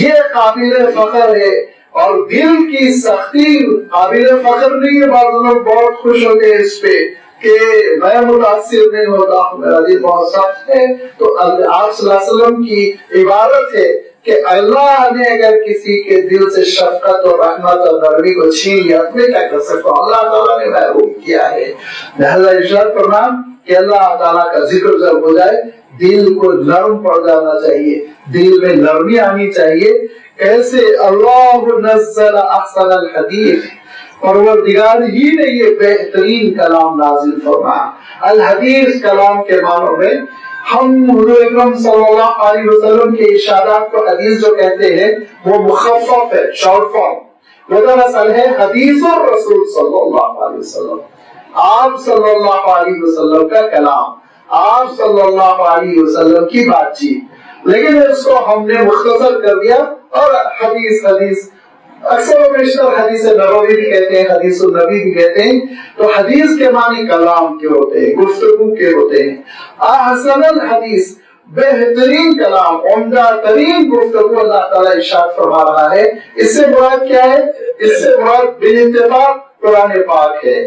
یہ قابل فخر ہے، اور دل کی سختی قابل فخر نہیں ہے۔ بعض لوگ بہت خوش ہوتے ہیں اس پہ کہ میں متاثر نہیں ہوتا ہوں، میرا دل بہت سخت ہے۔ تو آپ صلی اللہ علیہ وسلم کی عبارت ہے کہ اللہ نے اگر کسی کے دل سے شفقت اور رحمت اور نرمی کو چھین لیا تو میں کیا کر سکتا ہوں، اللہ تعالیٰ نے محروم کیا ہے۔ لہذا ارشاد فرمایا کہ اللہ تعالیٰ کا ذکر جب ہو جائے دل کو نرم پڑ جانا چاہیے، دل میں نرمی آنی چاہیے۔ کیسے؟ اللہ نزل احسن الحدیث، پروردگار ہی نے یہ بہترین کلام نازل فرمایا۔ الحدیث کلام کے معنوں میں ہم حضور اکرم صلی اللہ علیہ وسلم کے ارشادات کو حدیث جو کہتے ہیں وہ مخفف ہے، شارٹ فارم، وہ دراصل ہے حدیث الرسول صلی اللہ علیہ وسلم، آپ صلی اللہ علیہ وسلم کا کلام، آپ صلی اللہ علیہ وسلم کی بات چیت، لیکن اس کو ہم نے مختصر کر دیا اور حدیث اکثر و بیشتر حدیث نبوی بھی کہتے ہیں، حدیث النبی بھی کہتے ہیں۔ تو حدیث کے معنی کلام کے ہوتے ہیں، گفتگو کے ہوتے ہیں۔ احسن الحدیث، بہترین کلام، عمدہ ترین گفتگو اللہ تعالیٰ ارشاد فرما رہا ہے۔ اس سے مراد کیا ہے؟ اس سے مراد بالاتفاق قرآن پاک ہے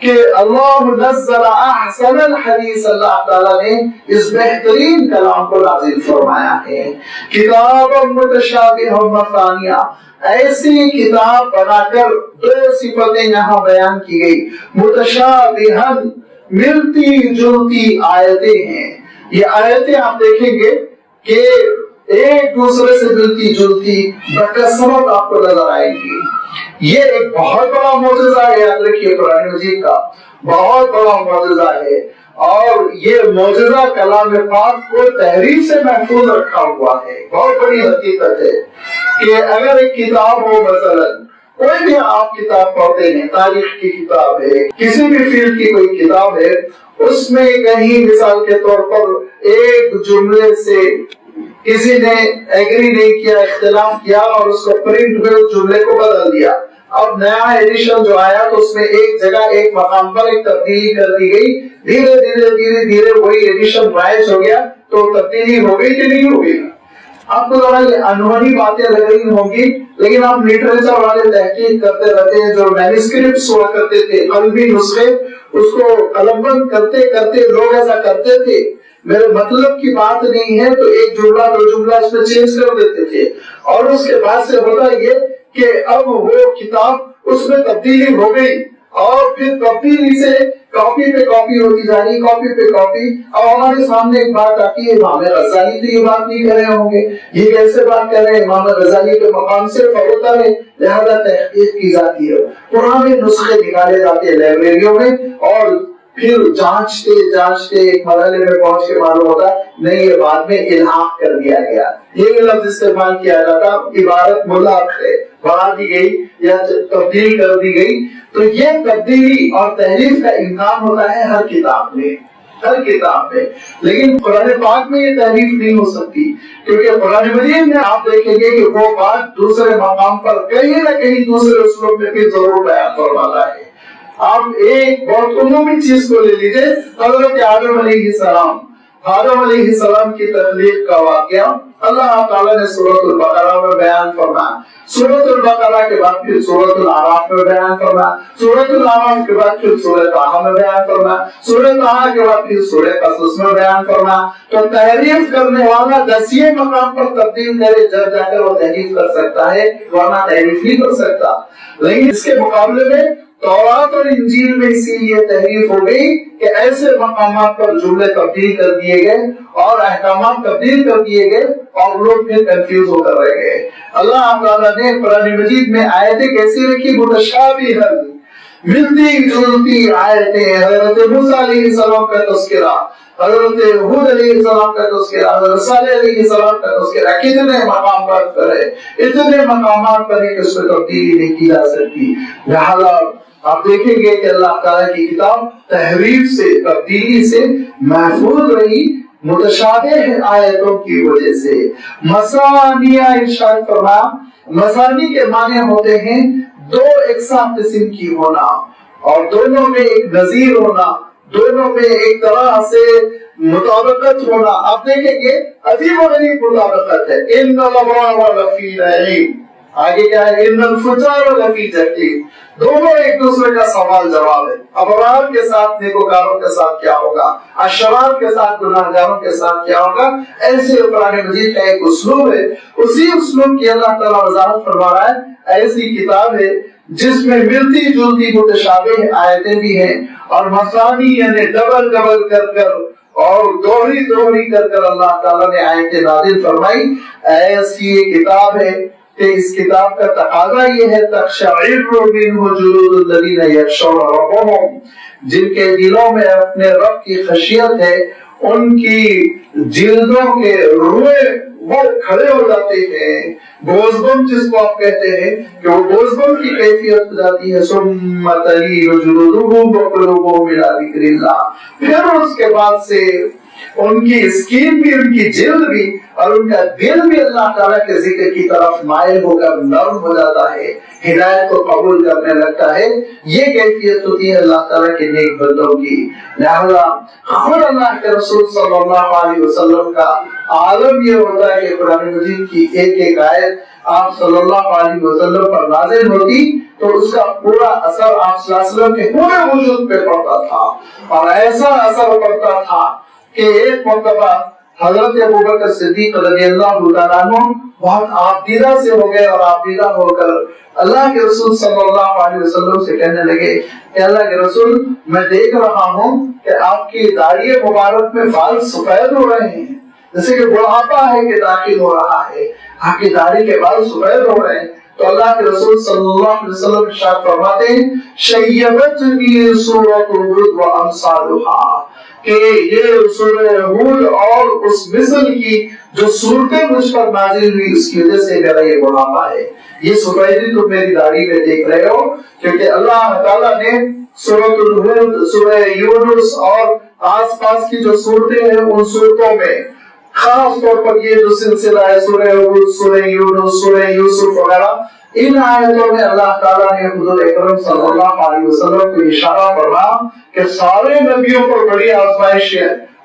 کہ اللہ نزل احسن الحدیث، اللہ تعالیٰ نے اس بہترین کلام کو نازل فرمایا ہے۔ کتاب متشابہ مثانیہ، ایسی کتاب بنا کر دو صفتیں یہاں بیان کی گئی، متشابہن، ملتی جلتی آیتیں ہیں۔ یہ آیتیں آپ دیکھیں گے کہ ایک دوسرے سے ملتی جلتی بکثرت آپ کو نظر آئے گی۔ یہ ایک بہت بڑا معجزہ ہے، یاد رکھیے قرآن مجید کا بہت بڑا معجزہ ہے، اور یہ معجزہ کلام پاک کو تحریف سے محفوظ رکھا ہوا ہے۔ بہت بڑی حقیقت ہے کہ اگر ایک کتاب ہو، مثلا کوئی بھی آپ کتاب پڑھتے ہیں، تاریخ کی کتاب ہے، کسی بھی فیلڈ کی کوئی کتاب ہے، اس میں کہیں مثال کے طور پر ایک جملے سے کسی نے ایگری نہیں کیا، اختلاف کیا، اور اس کو پرنٹ میں اس جملے کو بدل دیا۔ اب نیا ایڈیشن جو آیا تو اس میں ایک جگہ ایک مقام پر ایک تبدیلی کر دی گئی، دھیرے دھیرے وہی ایڈیشن رائج ہو گیا، تو تبدیلی ہو گئی کہ نہیں ہو گئی؟ آپ کو ذرا یہ انہونی باتیں لگ رہی ہوں گی، لیکن آپ لٹریچر والے تحقیق کرتے رہتے ہیں، جو مینuscripts ہوا کرتے تھے، قلبی نسخے، اس کو قلم بند کرتے کرتے لوگ ایسا کرتے تھے، میرے مطلب کی بات نہیں ہے تو ایک جملہ دو جملہ اس میں چینج کر دیتے تھے، اور اس کے بعد سے ہوتا یہ کہ اب وہ کتاب اس میں تبدیلی ہو گئی، اور پھر تبدیلی سے کاپی پہ کاپی ہوتی جا رہی، کاپی پہ کاپی۔ اور ہمارے سامنے ایک بات آتی ہے، امام غزالی تو یہ بات نہیں کر رہے ہوں گے، یہ کیسے بات کر رہے ہیں؟ امام غزالی کے مقام سے ہوتا ہے، لہذا تحقیق کی جاتی ہے، پرانے نسخے نکالے جاتے ہیں لائبریریوں میں، اور پھر جانچتے جانچتے ایک مرحلے میں پہنچ کے معلوم ہوتا نہیں، یہ بعد میں الحاق کر دیا گیا، یہ لفظ استعمال کیا جاتا، عبارت ملحق ہے، بڑھا دی گئی یا تبدیل کر دی گئی۔ تو یہ تبدیلی اور تحریف کا امکان ہوتا ہے ہر کتاب میں، ہر کتاب میں، لیکن قرآن پاک میں یہ تحریف نہیں ہو سکتی، کیونکہ قرآن مجید میں آپ دیکھیں گے کہ وہ بات دوسرے مقام پر کہیں نہ کہیں دوسرے اسلوب میں بھی ضرور بیان فرماتا ہے۔ آپ ایک بہت عمومی چیز کو لے لیجئے، حضرت آدم علیہ السلام، آدم علیہ السلام کی تخلیق کا واقعہ اللہ تعالیٰ نے سورۃ البقرہ میں بیان فرمایا، سورۃ البقرہ کے بعد پھر سورۃ الاعراف میں بیان فرمایا، سورۃ الاعراف کے بعد پھر سورۃ طٰہٰ میں بیان فرمایا، سورۃ طٰہٰ کے بعد پھر سورۃ قصص میں بیان فرمایا۔ تو تحریف کرنے والا 10 مقام پر تبدیل کرے جب جا کر وہ تحریف کر سکتا ہے، ورنہ تحریف نہیں کر سکتا۔ لیکن اس کے مقابلے میں تورات اور انجیل میں اسی لیے تحریف ہو گئی کہ ایسے مقامات پر جملے تبدیل کر دیے گئے اور احکامات تبدیل کر دیے گئے اور لوگ پھر کنفیوز ہو کر رہ گئے۔ اللہ تعالیٰ نے قرآن مجید میں آیتیں کیسی رکھی؟ متشابہ، ملتی جلتی آیتیں، حضرت موسیٰ علیہ السلام کا تذکرہ، حضرت ہود علیہ السلام کا تذکرہ، حضرت صالح علیہ السلام کا تذکرہ، کتنے مقامات پر ہے، اتنے مقامات پر ہے کہ اس میں تبدیلی نہیں کی جا سکتی۔ لہذا آپ دیکھیں گے کہ اللہ تعالیٰ کی کتاب تحریف سے، تبدیلی سے محفوظ رہی متشابہ آیتوں کی وجہ سے۔ مثانیہ ارشاد فرمایا، مثانی کے معنی ہوتے ہیں دو یکساں قسم کی ہونا، اور دونوں میں ایک نظیر ہونا، دونوں میں ایک طرح سے مطابقت ہونا۔ آپ دیکھیں گے عجیب و غریب مطابقت ہے، ان الابرار لفی نعیم، آگے کیا ہے، ان الفجار لفی جحیم، دونوں ایک دوسرے کا سوال جواب ہے۔ ابرار کے ساتھ نیکوکاروں کے ساتھ کیا ہوگا، اشرار کے ساتھ گناہگاروں کے ساتھ کیا ہوگا، ایسے قرآن مجید کا ایک اسلوب ہے۔ اسی اسلوب کی اللہ تعالیٰ وضاحت فرما رہا ہے، ایسی کتاب ہے جس میں ملتی جلتی متشابہ آیتیں بھی ہیں، اور مثانی یعنی ڈبل ڈبل کر کر اور دوہری دوہری کر کر اللہ تعالیٰ نے آیتیں نازل فرمائی۔ ایسی یہ کتاب ہے کہ اس کتاب کا تقاضا یہ ہے، تقشعر منہ جلود الذین یخشون ربهم، جن کے دلوں میں اپنے رب کی خشیت ہے، ان کی جلدوں کے روئے وہ کھڑے ہو جاتے ہیں، گوزبم جس کو آپ کہتے ہیں کہ وہ گوزبم کی کیفیت ہو جاتی ہے۔ ثم تلین جلودهم وقلوبهم الی ذکر اللہ، پھر اس کے بعد سے ان کی اسکین بھی، ان کی جلد بھی، اور ان کا دل بھی اللہ تعالیٰ کے ذکر کی طرف مائل ہو کر نرم ہو جاتا ہے، ہدایت کو قبول کرنے لگتا ہے۔ یہ کیفیت ہوتی ہے اللہ تعالیٰ کے نیک بندوں کی۔ لہذا خود اللہ کے رسول صلی اللہ علیہ وسلم کا عالم یہ ہوتا ہے کہ قرآن مجید کی ایک ایک آیت آپ صلی اللہ علیہ وسلم پر نازل ہوتی تو اس کا پورا اثر آپ صلی اللہ علیہ وسلم کے پورے وجود پہ پڑتا تھا، اور ایسا اثر پڑتا تھا کہ ایک مرتبہ حضرت ابوبکر صدیق رضی اللہ تعالیٰ عنہ بہت آبدیدہ سے ہو گئے، اور آبدیدہ ہو کر اللہ کے رسول صلی اللہ علیہ وسلم سے کہنے لگے کہ اللہ کے رسول، میں دیکھ رہا ہوں کہ آپ کی داڑھی مبارک میں بال سفید ہو رہے ہیں، جیسے کہ بڑھاپا ہے کہ داخل ہو رہا ہے، آپ کی داڑھی کے بال سفید ہو رہے ہیں۔ تو اللہ کے رسول صلی اللہ علیہ وسلم ارشاد فرماتے ہیں، شیبتنی سورۃ ہود وامثالھا، کہ یہ سورہ ہود اور اس مثل کی جو صورتیں مجھ پر نازل ہوئی اس کی وجہ سے میرا یہ بڑھاپا ہے، یہ سفیدی تم میری داڑھی میں دیکھ رہے ہو، کیونکہ اللہ تعالیٰ نے سورۃ الہود، سورہ یونس اور آس پاس کی جو صورتیں ہیں ان صورتوں میں خاص طور پر یہ جو سلسلہ ہے سورہ ہود، سورہ یونس، سورہ یوسف وغیرہ، ان آیتوں میں اللہ تعالیٰ نے حضور اکرم صلی اللہ علیہ وسلم کو اشارہ فرمایا کہ سارے نبیوں پر بڑی آزمائش ہے،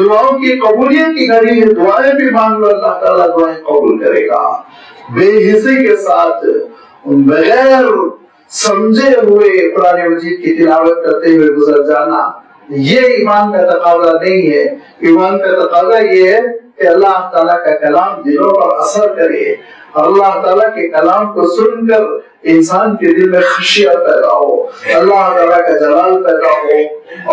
دعاؤں کی قبولیت کی گھڑی ہے، دعائیں بھی مانگ لو، اللہ تعالیٰ دعائیں قبول کرے گا۔ بے حسی کے ساتھ بغیر سمجھے ہوئے قرآن مجید کی تلاوت کرتے ہوئے گزر جانا یہ ایمان کا تقاضا نہیں ہے۔ ایمان کا تقاضا یہ ہے کہ اللہ تعالیٰ کا کلام دلوں پر اثر کرے، اللہ تعالیٰ کے کلام کو سن کر انسان کے دل میں خشیت پیدا ہو، اللہ تعالیٰ کا جلال پیدا ہو،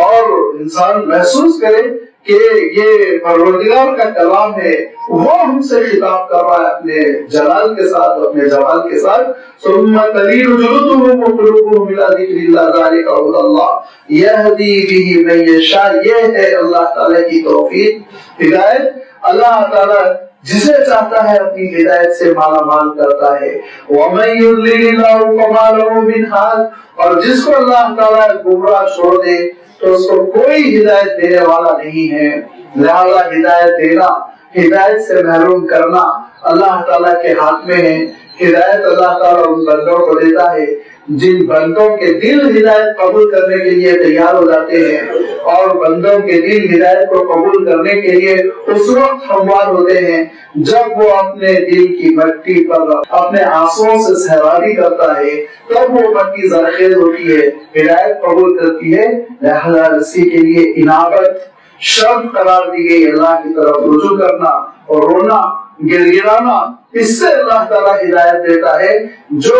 اور انسان محسوس کرے کہ یہ پروردگار کا کلام ہے، وہ ہم سے خطاب کر رہا ہے اپنے جلال کے ساتھ، اپنے جمال کے ساتھ۔ ثم تلین جلودهم وقلوبهم الى ذکر اللہ ذلک هدی اللہ یہدی بہ من یشاء، یہ ہے اللہ تعالیٰ کی توفیق، ہدایت۔ اللہ تعالیٰ جسے چاہتا ہے اپنی ہدایت سے مالا مال کرتا ہے۔ وَمَن يُضْلِلِ اللَّهُ فَمَا لَهُ مِنْ هَادٍ، اور جس کو اللہ تعالیٰ گمراہ چھوڑ دے تو اس کو کوئی ہدایت دینے والا نہیں ہے۔ لہذا ہدایت دینا، ہدایت سے محروم کرنا اللہ تعالیٰ کے ہاتھ میں ہے۔ ہدایت اللہ تعالیٰ ان بندوں کو دیتا ہے جن بندوں کے دل ہدایت قبول کرنے کے لیے تیار ہو جاتے ہیں، اور بندوں کے دل ہدایت کو قبول کرنے کے لیے اس وقت ہموار ہوتے ہیں جب وہ اپنے دل کی مٹی پر اپنے آنسوؤں سے سہرابی کرتا ہے، تب وہ مٹی زرخیز ہوتی ہے، ہدایت قبول کرتی ہے۔ لہذا اسی کے لیے انابت شرط قرار دی گئی، اللہ کی طرف رجوع کرنا اور رونا گر گرانا، اس سے اللہ تعالیٰ ہدایت دیتا ہے۔ جو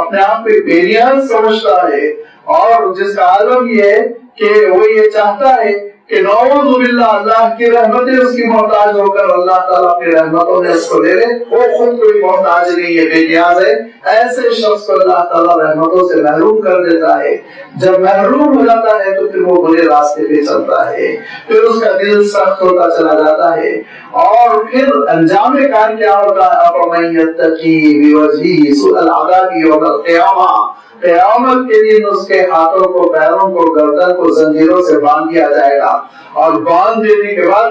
اپنے آپ کو بے نیاز سمجھتا ہے اور جس کا عالم یہ ہے کہ وہ یہ چاہتا ہے کہ نعوذ باللہ اللہ کی رحمتیں اس کی محتاج ہو کر اللہ تعالیٰ اپنی رحمتوں میں اس کو دے لے، وہ خود کوئی محتاج نہیں ہے، بے نیاز ہے، ایسے شخص کو اللہ تعالیٰ رحمتوں سے محروم کر دیتا ہے۔ جب محروم ہو جاتا ہے تو پھر وہ برے راستے پہ چلتا ہے، پھر اس کا دل سخت ہوتا چلا جاتا ہے، اور پھر انجام کار کیا ہوتا ہے؟ أَفَمَن يَتَّقِي بِوَجْهِهِ سُوءَ الْعَذَابِ يَوْمَ الْقِيَامَةِ، قیامت کے دن اس کے ہاتھوں کو، پیروں کو، گردن کو زنجیروں سے باندھ دیا جائے گا، اور باندھ دینے کے بعد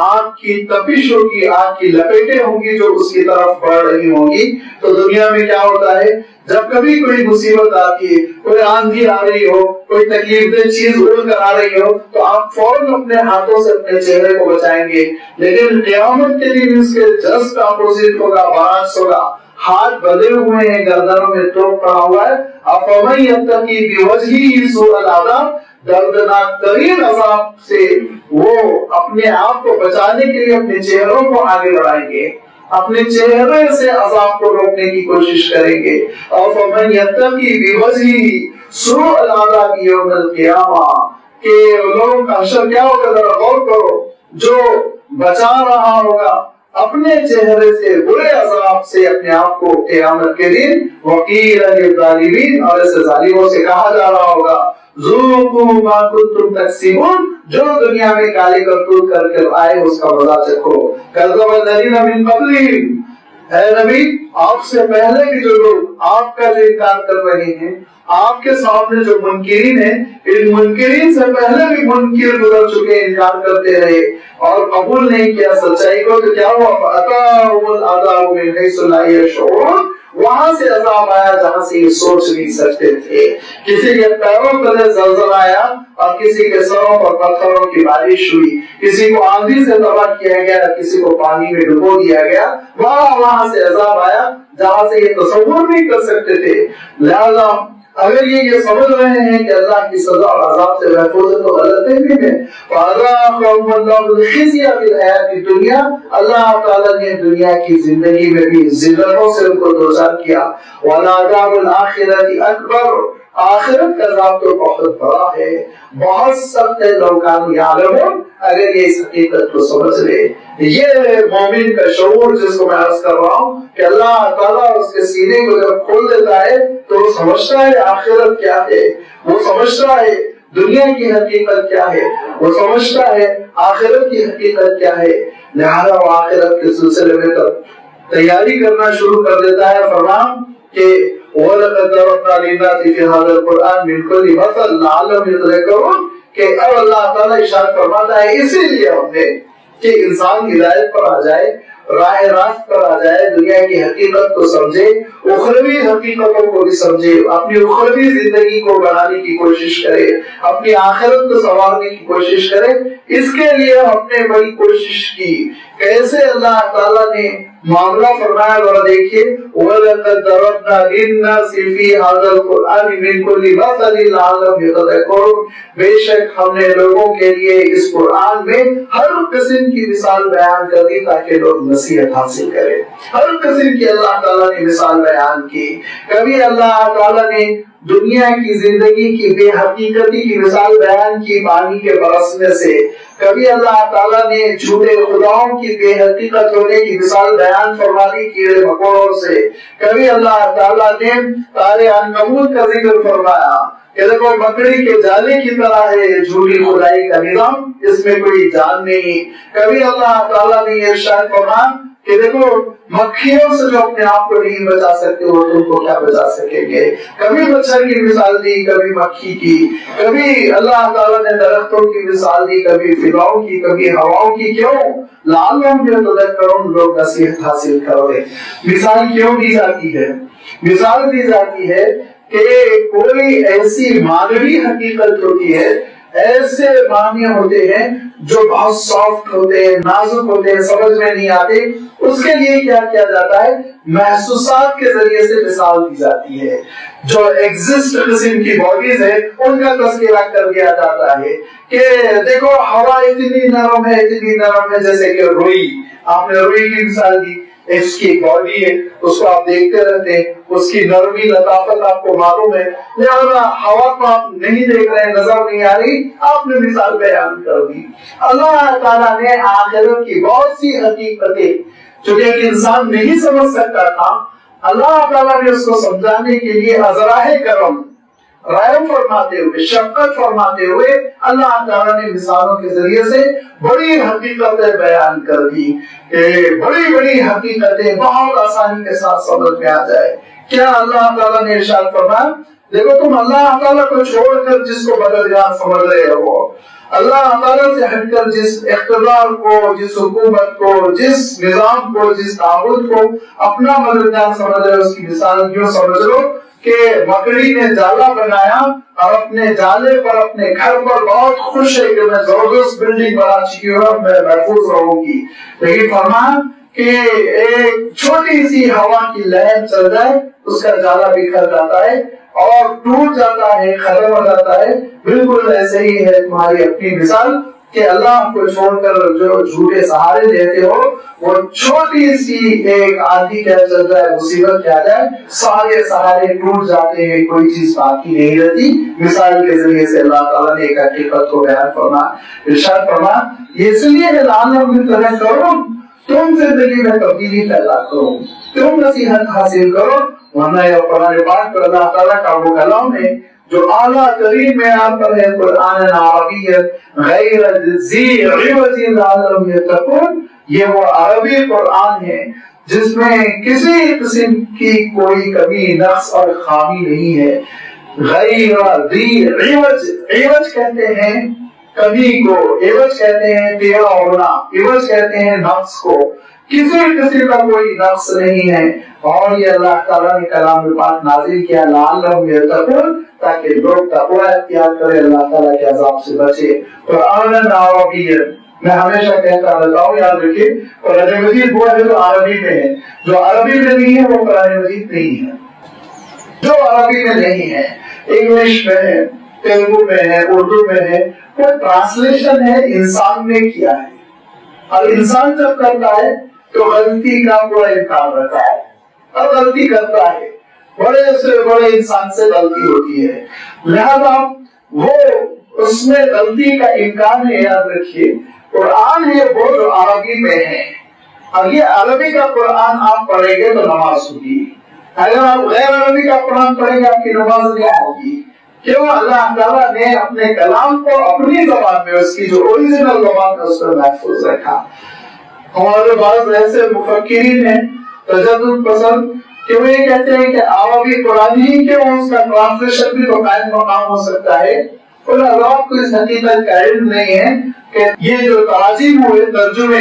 آگ کی تپش ہوگی، آگ کی لپیٹیں ہوں گی جو اس کی طرف بڑھ رہی ہوں گی۔ تو دنیا میں کیا ہوتا ہے، جب کبھی کوئی مصیبت آتی ہے، کوئی آندھی آ رہی ہو، کوئی تکلیف دہ چیز اڑ کر آ رہی ہو، تو آپ فوراً اپنے ہاتھوں سے اپنے چہرے کو بچائیں گے، لیکن قیامت کے دن اس کے جسٹ اپوزٹ ہوگا، برعکس ہوگا، ہاتھ بدے ہوئے ہیں، گردنوں میں توپ پڑا ہوا ہے۔ أَفَمَن يَتَّقِي بِوَجْهِهِ سُوءَ الْعَذَابِ، دردناک ترین عذاب سے وہ اپنے آپ کو بچانے کے لیے اپنے چہروں کو آگے بڑھائیں گے، اپنے چہرے سے عذاب کو روکنے کی کوشش کریں گے۔ أَفَمَن يَتَّقِي بِوَجْهِهِ سُوءَ الْعَذَابِ يَوْمَ الْقِيَامَةِ، کہ لوگوں کا حشر کیا ہوگا، ذرا غور کرو، جو بچا رہا ہوگا اپنے چہرے سے برے عذاب سے اپنے آپ کو قیامت کے دن، وقیل للظالمین، اور ایسے ظالموں سے کہا جا رہا ہوگا ذوقوا ما کنتم تکسبون، جو دنیا میں کالی کرتوت کر کے آئے اس کا مزہ چکھو۔ کذب الذین من قبلہم، اے نبی آپ سے پہلے بھی جو لوگ آپ کا انکار کر رہے ہیں، آپ کے سامنے جو منکرین ہیں، ان منکرین سے پہلے بھی منکر گزر چکے، انکار کرتے رہے اور قبول نہیں کیا سچائی کو، تو کیا ہوا؟ فَأَتَاهُمُ الْعَذَابُ مِنْ حَيْثُ لَا يَشْعُرُونَ، وہاں سے عذاب آیا جہاں سے یہ سوچ نہیں سکتے تھے۔ کسی کے پیروں تلے زلزلہ آیا اور کسی کے سروں پر پتھروں کی بارش ہوئی، کسی کو آندھی سے تباہ کیا گیا، کسی کو پانی میں ڈبو دیا گیا، وہاں سے عذاب آیا جہاں سے یہ تصور نہیں کر سکتے تھے۔ لہذا اگر یہ سمجھ رہے ہیں کہ اللہ کی سزا اور عذاب سے محفوظ ہے تو غلط فہمی ہے۔ وَأَذَاقَهُمُ اللَّهُ الْخِزْيَ فِي الْحَيَاةِ الدُّنْيَا، اللہ تعالیٰ نے دنیا کی زندگی میں بھی ذلتوں سے ان کو دوچار کیا۔ وَلَعَذَابُ الْآخِرَةِ أَكْبَرُ، آخرت کا عذاب تو بہت بڑا ہے، بہت سخت ہے۔ لو کانوا یعلمون، اگر یہ اس حقیقت کو سمجھ لے۔ یہ مومن کا شعور جس کو میں عرض کر رہا ہوں کہ اللہ تعالیٰ اس کے سینے کو جب کھول دیتا ہے تو وہ سمجھتا ہے آخرت کیا ہے، وہ سمجھتا ہے دنیا کی حقیقت کیا ہے، وہ سمجھتا ہے آخرت کی حقیقت کیا ہے، لہذا وہ آخرت کے سلسلے میں تیاری کرنا شروع کر دیتا ہے۔ فرمان کہ وَلَقَدْ ضَرَبْنَا لِلنَّاسِ فِي هَذَا الْقُرْآنِ مِنْ كُلِّ مَثَلٍ لَعَلَّهُمْ يَتَذَكَّرُونَ، کہ اب اللہ تعالیٰ ارشاد فرماتا ہے اسی لیے ہم نے کہ انسان ہدایت پر آ جائے راہ راست پر آ جائے، دنیا کی حقیقت کو سمجھے، اخروی حقیقتوں کو بھی سمجھے، اپنی اخروی زندگی کو بنانے کی کوشش کرے، اپنی آخرت کو سنوارنے کی کوشش کرے، اس کے لیے ہم نے بڑی کوشش کی۔ کیسے اللہ تعالیٰ نے معاملہ فرمایا ذرا دیکھیے، وَلَقَدْ ضَرَبْنَا لِلنَّاسِ فِي هَذَا الْقُرْآنِ مِنْ كُلِّ مَثَلٍ لَعَلَّهُمْ يَتَذَكَّرُونَ، بے شک ہم نے لوگوں کے لیے اس قرآن میں ہر قسم کی مثال بیان کر دی تاکہ لوگ نصیحت حاصل کریں۔ ہر قسم کی اللہ تعالیٰ نے مثال بیان کی۔ کبھی اللہ تعالیٰ نے دنیا کی زندگی کی بے حقیقتی کی مثال بیان کی پانی کے برسنے سے، کبھی اللہ تعالیٰ نے جھوٹے خداؤں کی بے حقیقت ہونے کی مثال بیان فرما دی کیڑے مکوڑوں سے، کبھی اللہ تعالیٰ نے تارے عنکبوت کا ذکر فرمایا کہ دیکھو مکڑی کے جالے کی طرح ہے یہ جھوٹی خدائی کا نظام، اس میں کوئی جان نہیں۔ کبھی اللہ تعالیٰ نے یہ ارشاد فرمایا کہ دیکھو مکھیوں سے جو اپنے آپ کو نہیں بچا سکتے وہ تم کو کیا بچا سکیں گے۔ کبھی مچھر کی مثال دی، کبھی مکھی کی، کبھی اللہ تعالیٰ نے درختوں کی مثال دی، کبھی فضاؤں کی، کبھی ہواؤں کی۔ کیوں؟ لعلہم یتذکرون، لوگ نصیحت حاصل کریں۔ مثال کیوں دی جاتی ہے؟ مثال دی جاتی ہے کہ کوئی ایسی معنوی حقیقت ہوتی ہے، ایسے معنی ہوتے ہیں جو بہت سافٹ ہوتے ہیں، نازک ہوتے ہیں، سمجھ میں نہیں آتے، اس کے لیے کیا کیا جاتا ہے؟ محسوسات کے ذریعے سے مثال دی جاتی ہے۔ جو ایگزسٹ قسم کی باڈیز ہے ان کا تذکرہ کر دیا جاتا ہے کہ دیکھو ہوا اتنی نرم ہے، اتنی نرم ہے، جیسے کہ روئی، آپ نے روئی کی مثال دی، اس کی باڈی ہے، اس کو آپ دیکھتے رہتے ہیں، اس کی نرمی لطافت آپ کو معلوم ہے، لہذا ہوا کو آپ نہیں دیکھ رہے، نظر نہیں آ رہی، آپ نے مثال بیان کر دی۔ اللہ تعالیٰ نے آخرت کی بہت سی حقیقتیں جو کہ ایک انسان نہیں سمجھ سکتا تھا، اللہ تعالیٰ نے اس کو سمجھانے کے لیے ازراہ کرم، رحم فرماتے ہوئے، شفقت فرماتے ہوئے اللہ تعالیٰ نے مثالوں کے ذریعے سے بڑی حقیقتیں بیان کر دی کہ بڑی بڑی حقیقتیں بہت آسانی کے ساتھ سمجھ میں آ جائے۔ کیا اللہ تعالیٰ نے ارشاد فرمایا، دیکھو تم اللہ تعالیٰ کو چھوڑ کر جس کو مددگار سمجھ رہے ہو، اللہ تعالیٰ سے ہٹ کر جس اقتدار کو، جس حکومت کو، جس نظام کو، جس تعبد کو اپنا مددگار سمجھ رہے ہو، اس کی مثال یوں سمجھ لو کہ مکڑی نے جالا بنایا اور اپنے جالے پر، اپنے گھر پر بہت خوش ہے کہ میں زبردست بلڈنگ بنا چکی ہوں اور میں محفوظ رہوں گی، لیکن فرمایا کہ ایک چھوٹی سی ہوا کی لہر چل جائے اس کا جالا بکھر جاتا ہے اور ٹوٹ جاتا ہے، ختم ہو جاتا ہے۔ بالکل ایسے ہی ہے تمہاری اپنی مثال کہ اللہ کو چھوڑ کر جو جھوٹے سہارے دیتے ہو، وہ چھوٹی سی ایک آندھی کیا چل جائے، مصیبت کیا جائے، سارے سہارے ٹوٹ جاتے ہیں، کوئی چیز باقی نہیں رہتی۔ مثال کے ذریعے سے اللہ تعالیٰ نے ایک حقیقت کو بیان فرمایا، ارشاد فرمایا، یہ اس لیے کہ لعلہم یتذکرون، تم زندگی میں تبدیلی پیدا کرو، تم نصیحت حاصل کرو، ورنہ یہ قرآن پاک پر اللہ تعالیٰ کا وہ کلام ہے جو اعلیٰ ترین معیار پر ہے، قرآن عربی غیر ذی عوج لعلہم یتقون، یہ وہ عربی قرآن ہے جس میں کسی قسم کی کوئی کمی، نقص اور خامی نہیں ہے۔ غیر ذی عوج، عوج کہتے ہیں کمی کو، عوج کہتے ہیں ٹیڑھا ہونا، عوج کہتے ہیں نقص کو، کسی قسم کا کوئی نقص نہیں ہے۔ اور یہ اللہ تعالیٰ نے کلام پاک نازل کیا لعلہم یتقون، تاکہ لوگ تقوی اختیار کرے، اللہ تعالیٰ کے عذاب سے بچے۔ قرآن عربی، میں ہمیشہ کہتا رہتا ہوں، یاد رکھیے قرآن مجید وہ ہے جو عربی میں ہے، جو عربی میں نہیں ہے وہ قرآن مجید نہیں ہے۔ جو عربی میں نہیں ہے، انگلش میں ہے، تیلگو میں ہے، اردو میں ہے، وہ ٹرانسلیشن ہے، انسان نے کیا ہے، اور انسان جب کرتا ہے تو غلطی کا پورا امکان رہتا ہے، اور غلطی کرتا ہے، بڑے سے بڑے انسان سے غلطی ہوتی ہے، لہذا وہ اس میں غلطی کا امکان ہے۔ یاد رکھیے قرآن ہے وہ جو عربی میں ہے، اور یہ عربی کا قرآن آپ پڑھیں گے تو نماز ہوگی، اگر آپ غیر عربی کا قرآن پڑھیں گے آپ کی نماز نہیں ہوگی۔ کیوں؟ اللہ تعالیٰ نے اپنے کلام کو اپنی زبان میں، اس کی جو اوریجنل زبان ہے اس پر محفوظ رکھا۔ ہمارے بعض ایسے مفکرین ہیں تجدد پسند کہ وہ یہ کہتے ہیں کہ عربی قرآن ہی کیوں، اس کا ٹرانسلیشن بھی تو قائم مقام ہو سکتا ہے۔ اور اللہ کو اس حقیقت کا علم نہیں ہے کہ یہ جو تراجم ہوئے، ترجمے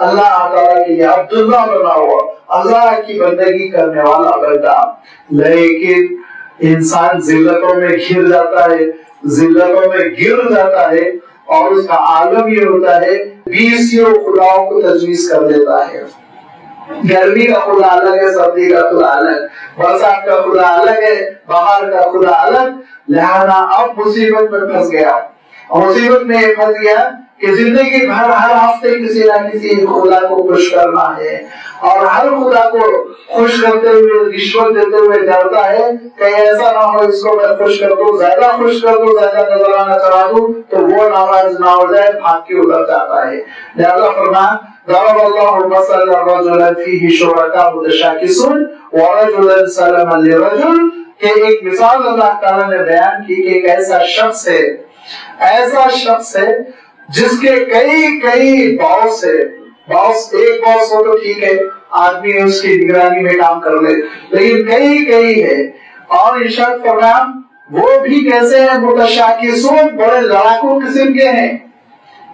اللہ تعالیٰ کے لیے عبداللہ بنا ہوا، اللہ کی بندگی کرنے والا بندہ، لیکن انسان ذلتوں میں گھر جاتا ہے، ذلتوں میں گر جاتا ہے، اور اس کا عالم یہ ہوتا ہے 20 خداؤں کو تجویز کر دیتا ہے۔ گرمی کا خدا الگ ہے، سردی کا خدا الگ، برسات کا خدا الگ ہے، بہار کا خدا الگ، لہذا اب مصیبت میں پھنس گیا، اور مصیبت میں یہ پھنس گیا کہ زندگی بھر ہر ہفتے کسی نہ کسی خدا کو خوش کرنا ہے، اور ہر خدا کو خوش کرتے ہوئے رشوت دیتے ہوئے ڈرتا ہے کہ ایسا نہ ہو اس کو میں خوش کر دوں، زیادہ خوش کر دوں، زیادہ نظرانہ کرا دوں تو وہ ناراض نہ ہو جائے، بھاگ کے ادھر جاتا ہے۔ لہذا فرمایا ضرب اللہ مثلا رجلا فیہ شرکاء متشاکسون ورجلا سلما لرجل، کہ ایک مثال اللہ تعالیٰ نے بیان کی کہ ایک ایسا شخص ہے جس کے کئی باس ہے، باس ایک باس ہو تو ٹھیک ہے، آدمی اس کی نگرانی میں کام کر لے، لیکن کئی ہے، اور ارشاد فرمایا وہ بھی کیسے ہیں، متشاکسون، بڑے لڑاکو قسم کے ہیں،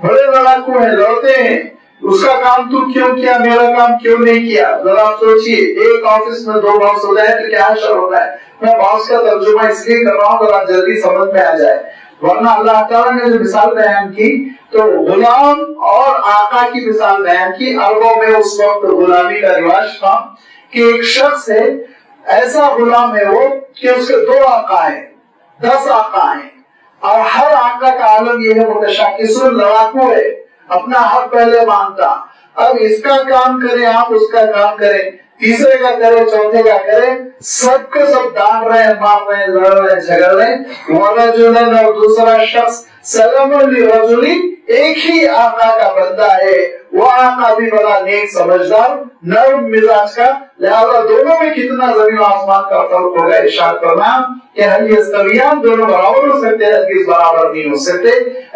بڑے لڑاکو ہیں، لڑتے ہیں، اس کا کام تو کیوں کیا، میرا کام کیوں نہیں کیا۔ ذرا سوچئے ایک آفس میں 2 باس ہو جائے تو کیا حشر ہوتا ہے۔ میں باس کا ترجمہ اس لیے کر رہا ہوں ذرا جلدی سمجھ میں آ جائے، ورنہ اللہ تعالیٰ نے جو مثال بیان کی تو غلام اور آقا کی مثال بیان کی۔ عربوں میں اس وقت غلامی کا رواج تھا کہ ایک شخص ہے، ایسا غلام ہے وہ کہ اس کے 2 آقا ہیں، 10 آقا ہیں، اور ہر آقا کا عالم یہ ہے متشاکسون، لڑاکو ہے، اپنا حق پہلے مانگتا، اب اس کا کام کریں آپ اس کا کام کریں، تیسرے کا کرے، چوتھے کا کرے، سب کے سب ڈانٹ رہے ہیں، مار رہے ہیں، لڑ رہے ہیں، جھگڑ رہے ہیں۔ ورجلن، اور دوسرا شخص سلم لرجل، ایک ہی آقا کا بندہ ہے، وہ آقا بھی بڑا نیک سمجھدار نرم مزاج کا، لہذا دونوں میں کتنا زمین و آسمان کا فرق ہوگا۔ ارشاد فرمایا کہ ہل یستویان، دونوں برابر ہو سکتے ہیں، ہرگز برابر نہیں ہو سکتے۔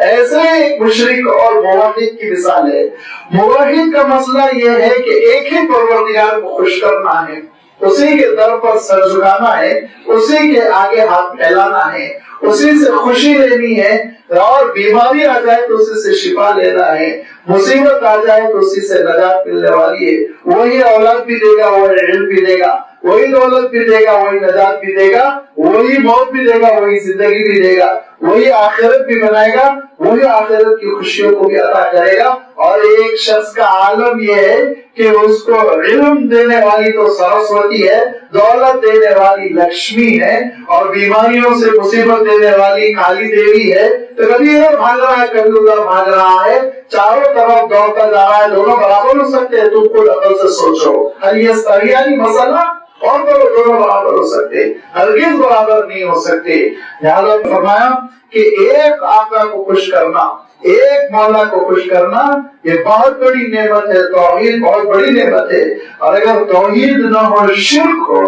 ایسے ایک مشرک اور موحد کی مثال ہے۔ موحد کا مسئلہ یہ ہے کہ ایک ہی پروردگار کو خوش کرنا ہے، اسی کے در پر سر جھکانا ہے، اسی کے آگے ہاتھ پھیلانا ہے، اسی سے خوشی لینی ہے، اور بیماری آ جائے تو اسی سے شفا لینا ہے، مصیبت آ جائے تو اسی سے نجات ملنے والی ہے۔ وہی اولاد بھی دے گا، وہی علم بھی دے گا، وہی دولت بھی دے گا، وہی نجات بھی دے گا، وہی موت بھی دے گا، وہی زندگی بھی دے گا، وہی آخرت بھی بنائے گا، وہی آخرت کی خوشیوں کو بھی عطا کرے گا۔ اور ایک شخص کا عالم یہ ہے کہ اس کو علم دینے والی تو سرسوتی ہے، دولت دینے والی لکشمی ہے، اور بیماریوں سے مصیبت دینے والی کالی دیوی ہے۔ تو کبھی ادھر بھاگ رہا ہے، کبھی ادھر بھاگ رہا ہے، چاروں طرف دوڑتا جا رہا ہے، دونوں برابر ہو سکتے ہیں؟ تم خود عقل سے سوچو، ہل یستویان مسئلہ، اور دونوں برابر ہو سکتے، ہرگز برابر نہیں ہو سکتے۔ لہذا فرمایا کہ ایک آقا کو خوش کرنا، ایک مولا کو خوش کرنا، یہ بہت بڑی نعمت ہے، توحید بہت بڑی نعمت ہے۔ اور اگر توحید نہ ہو، شرک ہو،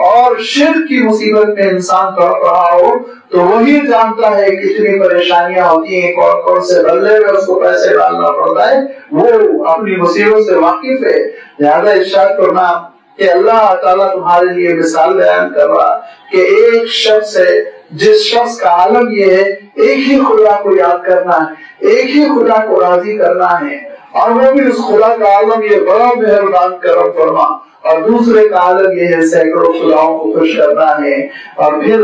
اور شرک کی مصیبت میں انسان تڑپ رہا ہو، تو وہی جانتا ہے کتنی پریشانیاں ہوتی ہیں، کون کون سے بدلے میں اس کو پیسے ڈالنا پڑتا ہے، وہ اپنی مصیبت سے واقف ہے۔ لہذا ارشاد کرنا کہ اللہ تعالیٰ تمہارے لیے مثال بیان کر رہا کہ ایک شخص ہے جس شخص کا عالم یہ ہے ایک ہی خدا کو یاد کرنا ہے، ایک ہی خدا کو راضی کرنا ہے، اور وہ بھی اس خدا کا عالم یہ بڑا مہربان کرم فرما، اور دوسرے کا عالم یہ ہے سینکڑوں خداؤں کو خوش کرنا ہے۔ اور پھر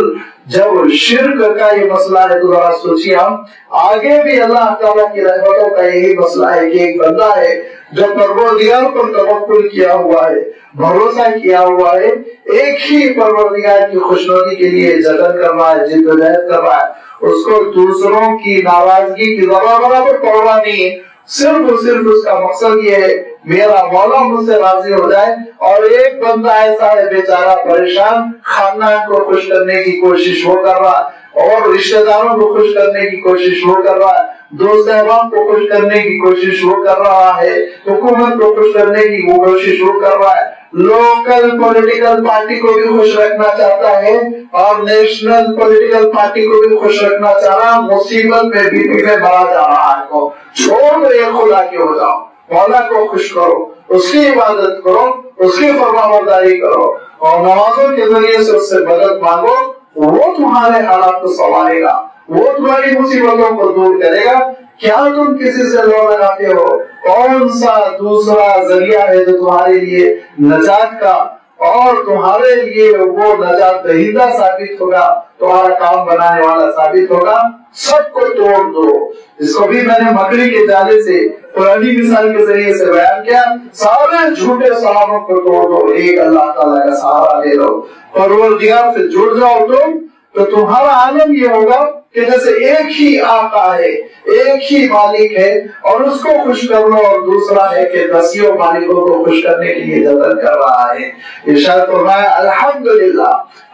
جب شرک کا یہ مسئلہ ہے تو ذرا سوچیے، ہم آگے بھی اللہ تعالیٰ کی رحمتوں کا یہی مسئلہ ہے کہ ایک بندہ ہے جو پروردگار پر توکل کیا ہوا ہے، بھروسہ کیا ہوا ہے، ایک ہی پروردگار کی خوشنودی کے لیے جلد کر رہا ہے، جدوجہد کر رہا ہے، اس کو دوسروں کی ناراضگی کی ذرا برابر پرواہ نہیں ہے، صرف اور صرف اس کا مقصد یہ ہے میرا مولا مجھ سے راضی ہو جائے۔ اور ایک بندہ ایسا ہے بیچارہ پریشان، خاندان کو خوش کرنے کی کوشش وہ کر رہا ہے، اور رشتہ داروں کو خوش کرنے کی کوشش وہ کر رہا ہے، دوست احباب کو خوش کرنے کی کوشش وہ کر رہا ہے، حکومت کو خوش کرنے کی وہ کوشش وہ کر رہا ہے، لوکل پولیٹیکل پارٹی کو بھی خوش رکھنا چاہتا ہے، اور نیشنل پولیٹیکل پارٹی کو بھی خوش رکھنا چاہ رہا، مصیبت میں بی پی میں بڑا جا رہا ہے۔ کو چھوڑ دو، یہ خدا کے ہو جاؤ، مولا کو خوش کرو، اس کی عبادت کرو، اس کی فرما برداری کرو، اور نمازوں کے ذریعے سے اس سے مدد مانگو، وہ تمہارے حالات کو سنوارے گا، وہ تمہاری مصیبتوں کو دور کرے گا۔ کیا تم کسی سے لو لگاتے ہو؟ کون سا دوسرا ذریعہ ہے جو تمہارے لیے نجات کا اور تمہارے لیے وہ نجات دہندہ ثابت ہوگا، تمہارا کام بنانے والا ثابت ہوگا؟ سب کو توڑ دو۔ اس کو بھی میں نے مکڑی کے جالے سے پرانی مثال کے ذریعے سے بیان کیا۔ سارے جھوٹے سہاروں کو توڑ دو، ایک اللہ تعالیٰ کا سہارا لے لو، پروردگار سے جڑ جاؤ تم، تو تمہارا عالم یہ ہوگا کہ جیسے ایک ہی آقا ہے، ایک ہی مالک ہے اور اس کو خوش کرنا، اور دوسرا ہے کہ دسیوں مالکوں کو خوش کرنے کے لیے جتن کر رہا ہے۔ ارشاد فرمایا الحمدللہ،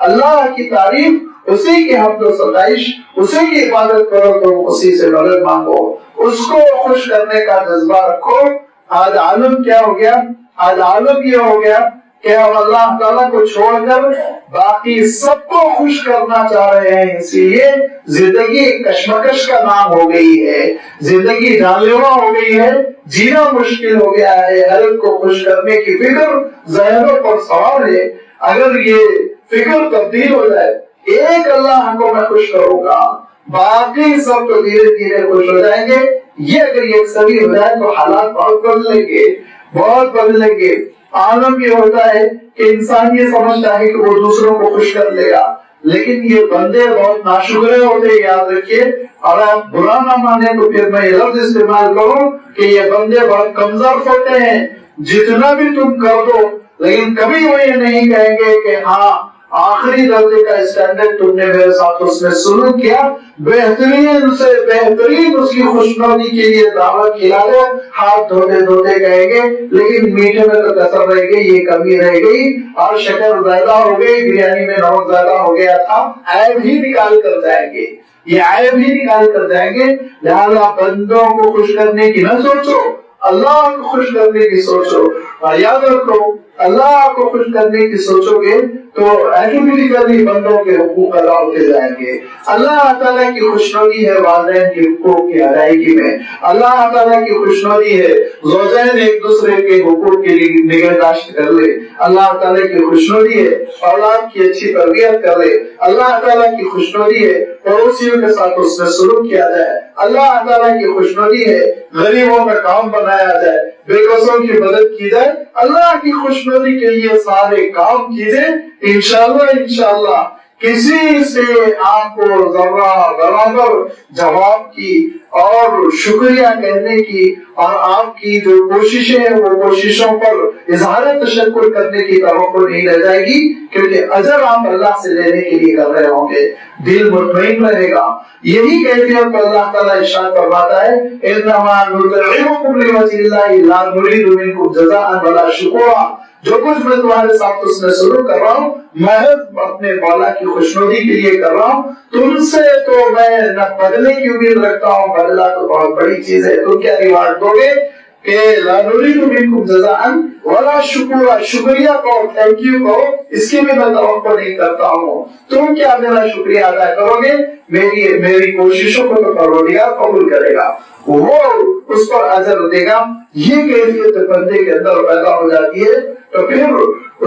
اللہ کی تعریف، اسی کی حمد و ستائش، اسی کی عبادت کرو، تم اسی سے مدد مانگو، اس کو خوش کرنے کا جذبہ رکھو۔ آج عالم کیا ہو گیا؟ آج عالم یہ ہو گیا کہ ہم اللہ تعالیٰ کو چھوڑ کر باقی سب کو خوش کرنا چاہ رہے ہیں، اس لیے زندگی کشمکش کا نام ہو گئی ہے، زندگی جان لیوا ہو گئی ہے، جینا مشکل ہو گیا ہے، ہر ایک کو خوش کرنے کی فکر ذہنوں پر سوار ہے۔ اگر یہ فکر تبدیل ہو جائے، ایک اللہ کو میں خوش کروں گا، باقی سب تو دھیرے دھیرے خوش ہو جائیں گے، یہ اگر یہ سبھی ہو جائے تو حالات بہت بدلیں گے، بہت بدلیں گے۔ عالم یہ ہوتا ہے کہ انسان یہ سمجھتا ہے کہ وہ دوسروں کو خوش کر لے گا، لیکن یہ بندے بہت ناشکرے ہوتے ہیں، یاد رکھیے۔ اور آپ برا نہ مانیں تو پھر میں یہ لفظ استعمال کروں کہ یہ بندے بہت کمزور ہوتے ہیں، جتنا بھی تم کر دو لیکن کبھی وہ یہ نہیں کہیں گے کہ ہاں آخری درجے کا اسٹینڈرڈ تم نے میرے ساتھ اس میں سلوک کیا، بہترین سے بہترین اس کی خوشنودی کے لیے دعوت کھلا دو، ہاتھ دھوتے دھوتے کہیں گے، لیکن میٹھے میں تو کسر رہ گئی، یہ کمی رہ گئی، اور شکر زیادہ ہو گئی، بریانی میں نمک زیادہ ہو گیا تھا، عیب ہی نکال کر جائیں گے، یہ عیب ہی نکال کر جائیں گے۔ لہذا بندوں کو خوش کرنے کی نہ سوچو، اللہ کو خوش کرنے کی سوچو، اور یاد رکھو اللہ کو خوش کرنے کی سوچو گے تو ایٹومیٹیکلی بندوں کے حقوق ادا ہوتے جائیں گے۔ اللہ تعالیٰ کی خوشنودی ہے والدین کے حقوق کی ادائیگی میں، اللہ تعالیٰ کی خوشنودی ہے زوجین ایک دوسرے کے حقوق کی نگہداشت کر لے، اللہ تعالیٰ کی خوشنودی ہے اولاد کی اچھی تربیت کر لے، اللہ تعالیٰ کی خوشنودی ہے پڑوسیوں کے ساتھ اس میں سلوک کیا جائے، اللہ تعالیٰ کی خوشنودی ہے غریبوں کا کام بنایا جائے، بے بسوں کی مدد کی جائے، اللہ کی خوشنودی کے لیے سارے کام کیجئے۔ انشاءاللہ کسی سے آپ کو ذرہ برابر جواب کی اور شکریہ کہنے کی اور آپ کی جو کوششیں ہیں وہ کوششوں پر اظہار تشکر کرنے کی توقع نہیں رہ جائے گی، کیونکہ اجر آپ اللہ سے لینے کے لیے کر رہے ہوں گے، دل مطمئن رہے گا۔ یہی کیفیت پر اللہ تعالیٰ ارشاد فرماتا ہے انما نطعمکم لوجہ اللہ لا نرید منکم جزاء ولا شکورا، جو کچھ میں تمہارے ساتھ اس میں شروع کر رہا ہوں محض اپنے مولا کی خوشنودی کے لیے کر رہا ہوں، تم سے تو میں نہ بدلے کی امید رکھتا ہوں، بدلہ تو بہت بڑی چیز ہے، تم کیا ریوارڈ دو گے کہ لا نرید منکم جزاء ولا شکورا، شکریہ کہو، تھینک یو کہو، اس کی بھی میں توقع نہیں کرتا ہوں، تم کیا میرا شکریہ ادا کرو گے، میری کوششوں کو تو پروردگار قبول کرے گا، وہ اس پر اجر دے گا۔ یہ کیفیت بندے کے اندر پیدا ہو جاتی ہے تو پھر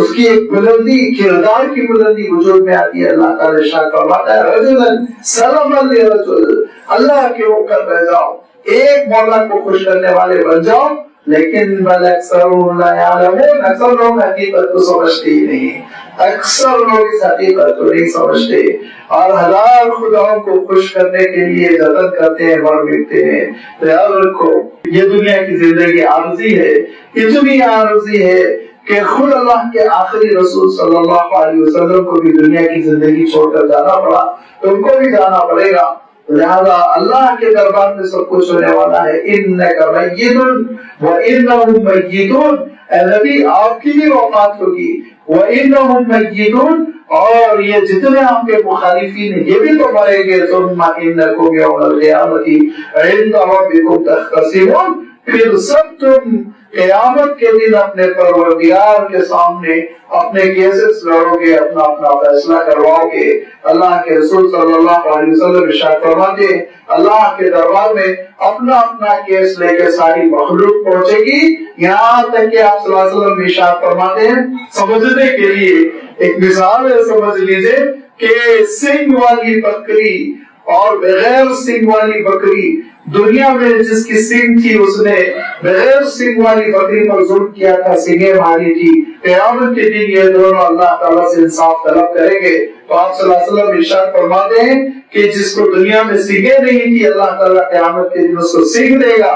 اس کی ایک بلندی، کردار کی بلندی وجود میں آتی ہے۔ اللہ تعالی ارشاد فرماتا ہے رجلاً سلما لرجل، اللہ کے اوپر رہ جاؤ، ایک مولا کو خوش کرنے والے بن جاؤ، لیکن بل اکثرهم لا يعلمون، اکثر لوگ حقیقت کو سمجھتے ہی نہیں، اکثر لوگ اس حقیقت کو نہیں سمجھتے اور ہزار خداؤں کو خوش کرنے کے لیے جتن کرتے ہیں، مر مٹتے ہیں۔ تو یاد رکھو یہ دنیا کی زندگی عارضی ہے، اتنی عارضی ہے کہ خود اللہ کے آخری رسول صلی اللہ علیہ وسلم کو بھی دنیا کی زندگی چھوڑ کر جانا پڑا، تم کو بھی جانا پڑے گا، لہذا اللہ کے دربار میں سب کچھ ہونے والا ہے۔ انک میت وانہم میتون، اے نبی آپ کی بھی وفات ہوگی، وانہم میتون، اور یہ جتنے آپ کے مخالفین ہیں یہ بھی تو مریں گے، ثم انکم یوم القیامۃ عند ربکم تختصمون، پھر سب تم قیامت کے دن اپنے پروردگار کے سامنے اپنے کیسز لڑو گے، اپنا اپنا فیصلہ کرواؤ گے۔ اللہ کے رسول صلی اللہ علیہ وسلم ارشاد فرماتے ہیں اللہ کے دربار میں اپنا اپنا کیس لے کے ساری مخلوق پہنچے گی، یہاں تک کہ آپ صلی اللہ علیہ وسلم ارشاد فرماتے ہیں سمجھنے کے لیے ایک مثال ہے، سمجھ لیجئے کہ سنگ والی بکری اور بغیر سنگ والی بکری، دنیا میں جس کی سنگ تھی اس نے بغیر سنگ والی بکری پر ظلم کیا تھا، سنگیں ماری تھی. قیامت کے دن یہ دونوں اللہ تعالیٰ سے انصاف طلب کریں گے. تو آپ صلی اللہ علیہ وسلم ارشاد فرماتے ہیں کہ جس کو دنیا میں سنگیں نہیں تھی، اللہ تعالیٰ قیامت کے دن اس کو سنگ دے گا.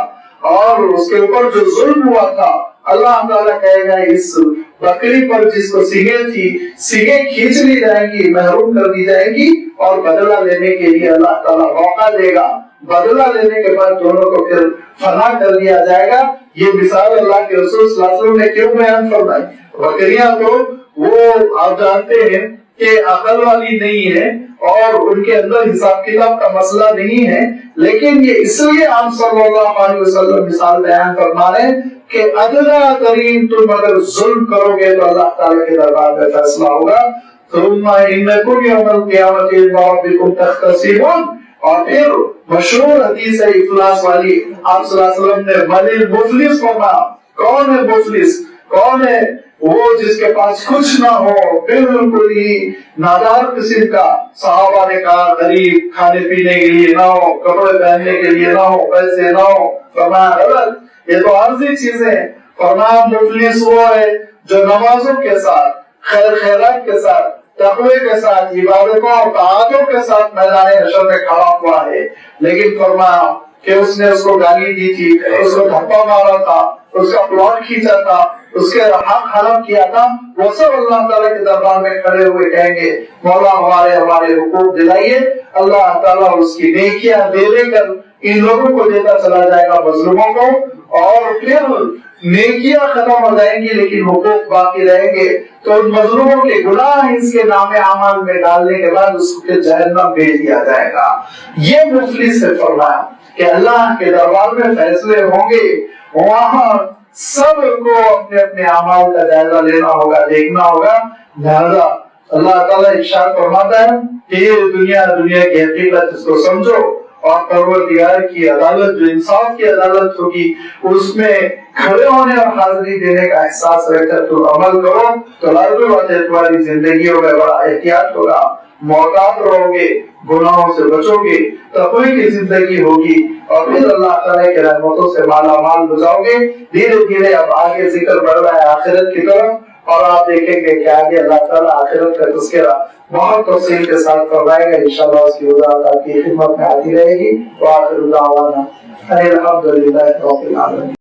اور اس کے اوپر جو ظلم ہوا تھا، اللہ تعالیٰ کہے گا اس بکری پر جس کو سنگیں تھی، سنگیں کھینچ لی جائیں گی، محروم کر دی جائیں گی، اور بدلہ لینے کے لیے اللہ تعالیٰ موقع دے گا. بدلہ لینے کے بعد دونوں کو پھر فنا کر دیا جائے گا. یہ مثال اللہ کے رسول صلی اللہ علیہ وسلم نے کیوں بیان فرمائی؟ بکریاں تو وہ آپ جانتے ہیں کہ عقل والی نہیں ہے اور ان کے اندر حساب کتاب کا مسئلہ نہیں ہے، لیکن یہ اس لیے آپ صلی اللہ علیہ وسلم مثال بیان فرما رہے ہیں کہ ادنا ترین تم اگر ظلم کرو گے تو اللہ تعالیٰ کے دربار میں فیصلہ ہوگا. ثم انکم یوم القیامۃ عند ربکم تختصمون. اور پھر مشہور حدیث ہے افلاس والی، آپ صلی اللہ علیہ وسلم نے من المفلس فرمایا. کون ہے مفلس؟ کون ہے وہ جس کے پاس کچھ نہ ہو، بالکل ہی نادار قسم کا؟ صحابہ نے کہا غریب، کھانے پینے کے لیے نہ ہو، کپڑے پہننے کے لیے نہ ہو، پیسے نہ ہو. فرمایا غلط، یہ تو عارضی چیزیں ہیں. فرمایا مفلس وہ ہے جو نمازوں کے ساتھ، خیر خیرات کے ساتھ، تقوی کے ساتھ، عبادتوں اور طاعتوں کے ساتھ میدان حشر میں کھڑا ہوا ہے، لیکن فرمایا کہ اس نے اس کو گالی دی تھی، اس کو دھپا مارا تھا، اس کا پلاٹ کھینچا تھا، اس کے حق حرام کیا تھا، وہ سب اللہ تعالیٰ کے دربار میں کھڑے ہوئے کہیں گے مولا ہمارے حقوق دلائیے. اللہ تعالیٰ اس کی نیکیاں دے دے کر ان لوگوں کو دیتا چلا جائے گا، مظلوموں کو، اور پھر نیکیاں ختم ہو جائیں گی لیکن حقوق باقی رہیں گے. تو ان مظلوموں کے گناہ اس کے نام اعمال میں ڈالنے کے بعد اس کو جہنم بھیج دیا جائے گا. یہ مفلس سے فرمایا کہ اللہ کے دربار میں فیصلے ہوں گے، وہاں سب کو اپنے اپنے اعمال کا جائزہ لینا ہوگا، دیکھنا ہوگا. لہذا اللہ تعالیٰ ارشاد فرماتا ہے کہ یہ دنیا کی حقیقت اس کو سمجھو، اور پروردگار کی عدالت جو انصاف کی عدالت ہوگی اس میں کھڑے ہونے اور حاضری دینے کا احساس رکھ کر تم عمل کرو تو لازمی بات ہے تمہاری زندگیوں میں بڑا احتیاط ہوگا، محتاط رہو گے، گناہوں سے بچو گے، تقوی کی زندگی ہوگی، اور پھر اللہ تعالیٰ کے رحمتوں سے مالا مال ہو جاؤ گے. دھیرے دھیرے اب آگے ذکر بڑھ رہا ہے آخرت کی طرف، اور آپ دیکھیں گے کہ آگے اللہ تعالیٰ آخرت کا تذکرہ بہت تفصیل کے ساتھ فرمائے گا. انشاءاللہ اس کی وضاحت آپ کی خدمت میں آتی رہے گی. وآخر دعوانا الحمدللہ رب العالمین.